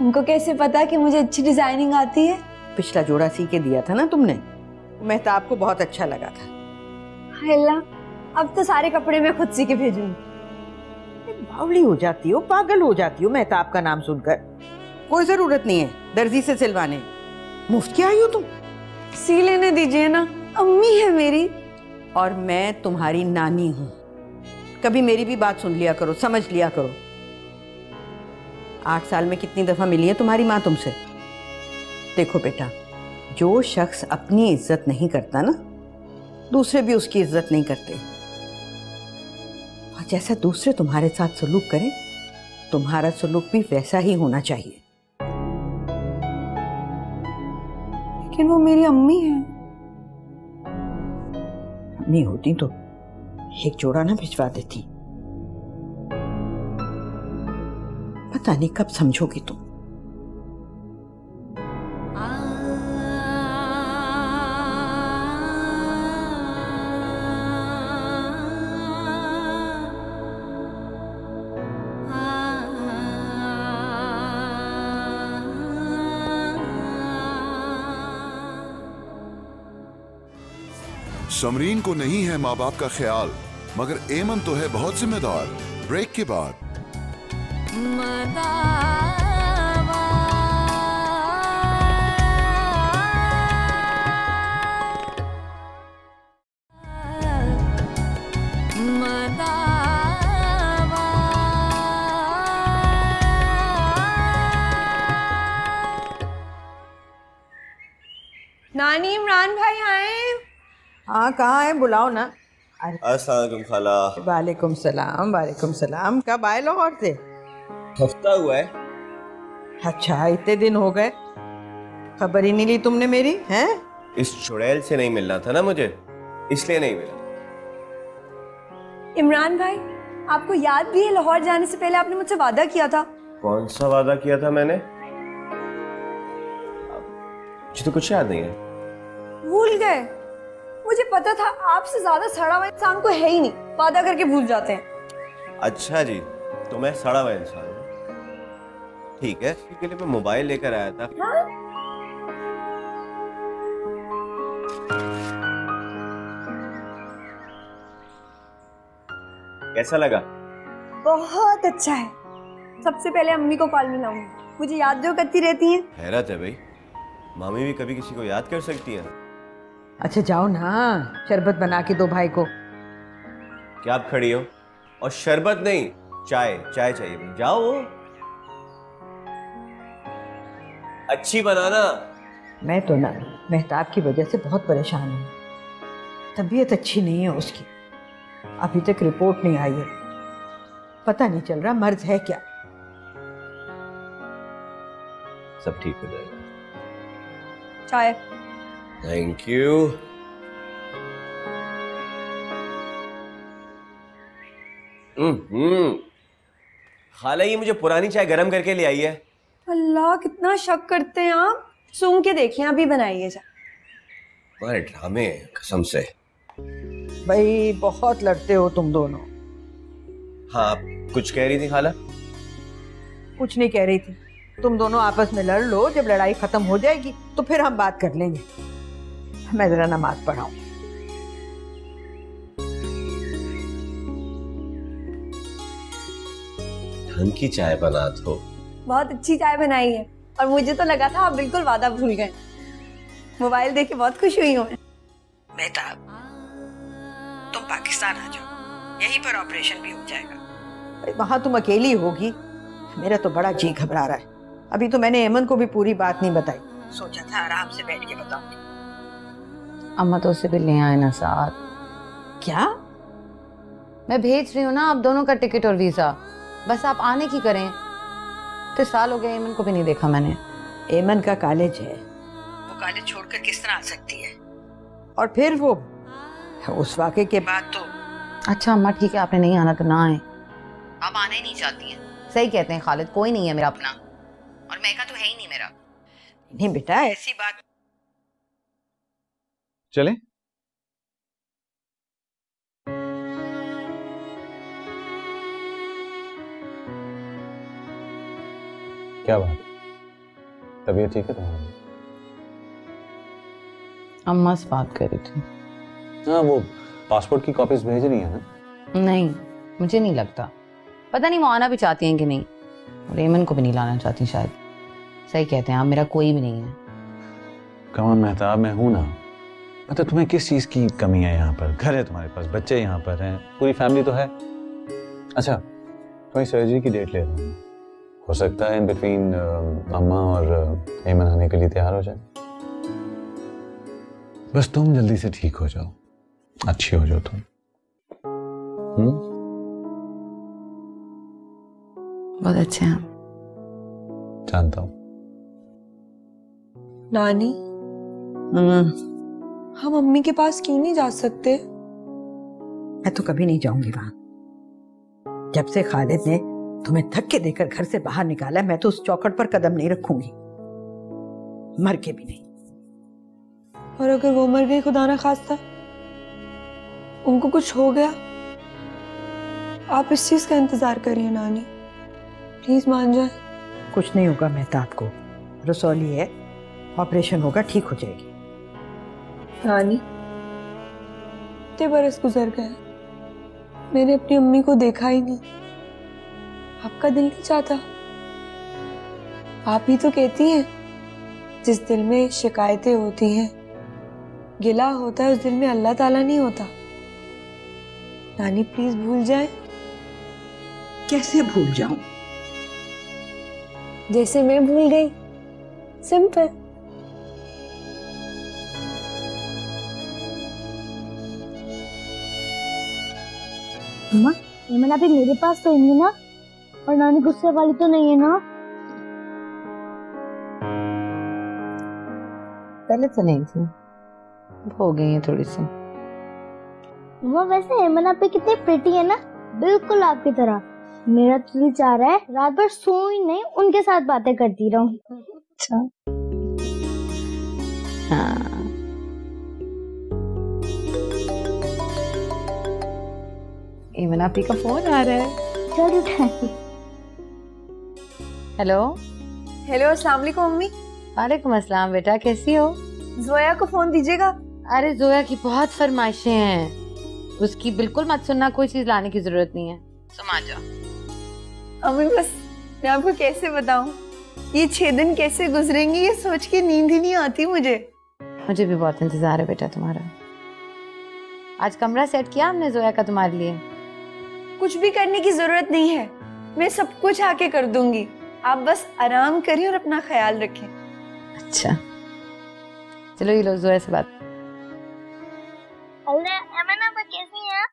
उनको कैसे पता कि मुझे अच्छी डिजाइनिंग आती है?
पिछला जोड़ा सी के दिया था ना तुमने, मेहताब को बहुत अच्छा लगा था।
हाय अल्लाह, अब तो सारे कपड़े मैं खुद सी के भेजूंगी।
बावली हो जाती हो, पागल हो जाती हो मेहताब का नाम सुनकर। कोई जरूरत नहीं है दर्जी से सिलवाने। मुफ्त क्या आई हो तुम?
सी लेने दीजिए ना, अम्मी है मेरी।
और मैं तुम्हारी नानी हूँ। कभी मेरी भी बात सुन लिया करो, समझ लिया करो। 8 साल में कितनी दफा मिली है तुम्हारी माँ तुमसे? देखो बेटा, जो शख्स अपनी इज्जत नहीं करता ना, दूसरे भी उसकी इज्जत नहीं करते। और जैसा दूसरे तुम्हारे साथ सलूक करें, तुम्हारा सलूक भी वैसा ही होना चाहिए।
लेकिन वो मेरी अम्मी है।
अम्मी होती तो एक जोड़ा ना भिजवा देती। पता नहीं कब समझोगी तुम।
समरीन को नहीं है माँ बाप का ख्याल, मगर एमन तो है बहुत जिम्मेदार। ब्रेक के बाद
नानी, इमरान भाई आए।
हाँ, कहाँ है? बुलाओ ना।
अस्सलाम वालेकुम खाला।
वालेकुम सलाम, वालेकुम सलाम। कब आए लाहौर से?
हफ्ता हुआ है।
अच्छा, इतने दिन हो गए, खबर ही नहीं ली तुमने मेरी? हैं?
इस चुड़ैल से नहीं मिलना था ना मुझे, इसलिए नहीं मिला।
इमरान भाई, आपको याद भी है लाहौर जाने से पहले आपने मुझसे वादा किया था?
कौन सा वादा किया था मैंने? मुझे तो कुछ याद नहीं है।
भूल गए? मुझे पता था आपसे ज्यादा सड़ा हुआ इंसान को है ही नहीं, वादा करके भूल जाते हैं।
अच्छा जी, तो मैं सड़ा हुआ इंसान हूँ। ठीक है, इसके लिए मैं मोबाइल लेकर आया था।
हाँ?
कैसा लगा?
बहुत अच्छा है। सबसे पहले अम्मी को कॉल मिलाऊंगी, मुझे याद जो करती रहती हैं।
हैरत है भाई, मामी भी कभी किसी को याद कर सकती है।
अच्छा जाओ ना, शरबत बना के दो भाई को।
क्या आप खड़ी हो? और शरबत नहीं, चाय चाहिए। जाओ। अच्छी बनाना।
मैं तो ना मेहताब की वजह से बहुत परेशान हूँ। तबीयत अच्छी नहीं है उसकी, अभी तक रिपोर्ट नहीं आई है। पता नहीं चल रहा मर्ज है क्या।
सब ठीक हो जाएगा।
चाय।
Thank you. खाला ये मुझे पुरानी चाय गरम करके ले आई है।
अल्लाह, कितना शक करते हैं आप। सूंघ के देखिए, अभी बनाइए चाय।
तुम्हारे ड्रामे कसम से।
भाई बहुत लड़ते हो तुम दोनों।
हाँ, आप कुछ कह रही थी खाला?
कुछ नहीं कह रही थी। तुम दोनों आपस में लड़ लो, जब लड़ाई खत्म हो जाएगी तो फिर हम बात कर लेंगे। मैं जरा नमाज पढ़ाऊं।
ढंग की चाय बना दो।
बहुत अच्छी चाय बनाई है, और मुझे तो लगा था आप बिल्कुल वादा भूल गए। मोबाइल देख के बहुत खुश हुई हूँ।
मेहताब, तुम पाकिस्तान आ जाओ, यहीं पर ऑपरेशन भी हो जाएगा। वहां तुम अकेली होगी, मेरा तो बड़ा जी घबरा रहा है। अभी तो मैंने एमन को भी पूरी बात नहीं बताई, सोचा था आराम से बैठ के बताऊंगी।
अम्मा तो उसे भी ले आए ना साथ।
क्या?
मैं भेज रही हूँ ना आप दोनों का टिकट और वीजा, बस आप आने की करें। तो साल हो गया एमन को भी नहीं देखा मैंने।
एमन का कॉलेज है, वो कॉलेज छोड़कर किस तरह आ सकती है? और फिर वो उस वाक़े के बाद तो।
अच्छा अम्मा ठीक है, आपने नहीं आना तो ना आए। आप आने नहीं चाहती हैं। सही कहते हैं खालिद, कोई नहीं है मेरा अपना, और मैका तो है ही नहीं मेरा।
नहीं बेटा, ऐसी बात।
चलें? क्या बात? तबीयत ठीक है तुम्हारी?
अम्मा से बात कर रही थी।
हाँ, वो पासपोर्ट की कॉपीज भेज रही है ना?
नहीं, मुझे नहीं लगता। पता नहीं वो आना भी चाहती हैं कि नहीं, और एमन को भी नहीं लाना चाहती शायद। सही कहते हैं आप, मेरा कोई भी नहीं है।
कमान मेहताब, मैं हूं ना। मतलब तुम्हें किस चीज की कमी है यहाँ पर? घर है तुम्हारे पास, बच्चे यहाँ पर हैं, पूरी फैमिली तो है। अच्छा, तुम्हारी सर्जरी की डेट ले रहा हूँ। हो सकता है इन बिटवीन अम्मा और एमन आने के लिए तैयार हो जाए। बस तुम जल्दी से ठीक हो जाओ, अच्छी हो जाओ तुम।
बहुत अच्छे हैं।
जानता हूँ।
नानी, हम अम्मी के पास क्यों नहीं जा सकते?
मैं तो कभी नहीं जाऊंगी वहां। जब से खालिद ने तुम्हें धक्के देकर घर से बाहर निकाला, मैं तो उस चौखट पर कदम नहीं रखूंगी, मर के भी नहीं।
और अगर वो मर गई, खुदा ना खास्ता उनको कुछ हो गया, आप इस चीज का इंतजार करिए नानी, प्लीज मान जाए।
कुछ नहीं होगा मेहताब को, रसौली है, ऑपरेशन होगा, ठीक हो जाएगी।
नानी, इतने बरस गुजर गए, मैंने अपनी अम्मी को देखा ही नहीं। आपका दिल नहीं चाहता? आप ही तो कहती हैं जिस दिल में शिकायतें होती हैं, गिला होता है, उस दिल में अल्लाह ताला नहीं होता। नानी प्लीज भूल जाए।
कैसे भूल जाऊं?
जैसे मैं भूल गई, सिंपल।
अम्मा, एमन अभी मेरे पास तो होंगी ना, और नानी गुस्से वाली तो नहीं है ना?
पहले तो नहीं थी, हो गई है थोड़ी सी।
वो वैसे एमन आप कितनी प्रिटी है ना, बिल्कुल आपकी तरह। मेरा तो दिल चाह रहा है रात भर सोऊं ही नहीं, उनके साथ बातें करती रहूं।
अच्छा, हाँ। एमन आपी का फोन आ रहा है।
चल उठाइए।
हेलो।
हेलो, अस्सलाम वालेकुम अम्मी।
वालेकुम अस्सलाम बेटा, कैसी हो?
जोया को फोन दीजिएगा।
अरे जोया की बहुत फरमाइशें हैं, उसकी बिल्कुल मत सुनना, कोई चीज लाने की जरूरत नहीं है, तुम आ जाओ।
अम्मी बस मैं आपको कैसे बताऊं, ये 6 दिन कैसे गुजरेंगे ये सोच के नींद ही नहीं आती मुझे।
मुझे भी बहुत इंतजार है बेटा तुम्हारा। आज कमरा सेट किया हमने जोया का तुम्हारे लिए।
कुछ भी करने की जरूरत नहीं है, मैं सब कुछ आके कर दूंगी, आप बस आराम करिए और अपना ख्याल रखें।
अच्छा चलो, ये लो जोया से बात।
अरे एमन आप कैसी हैं?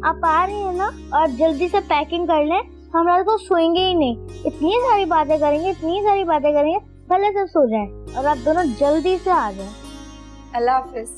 आप आ रही हैं ना? और जल्दी से पैकिंग कर लें, हम रात को सोएंगे ही नहीं, इतनी सारी बातें करेंगे, इतनी सारी बातें करेंगे, भले सब सो जाएं, और आप दोनों जल्दी से आ जाएं।
अल्लाह हाफिज।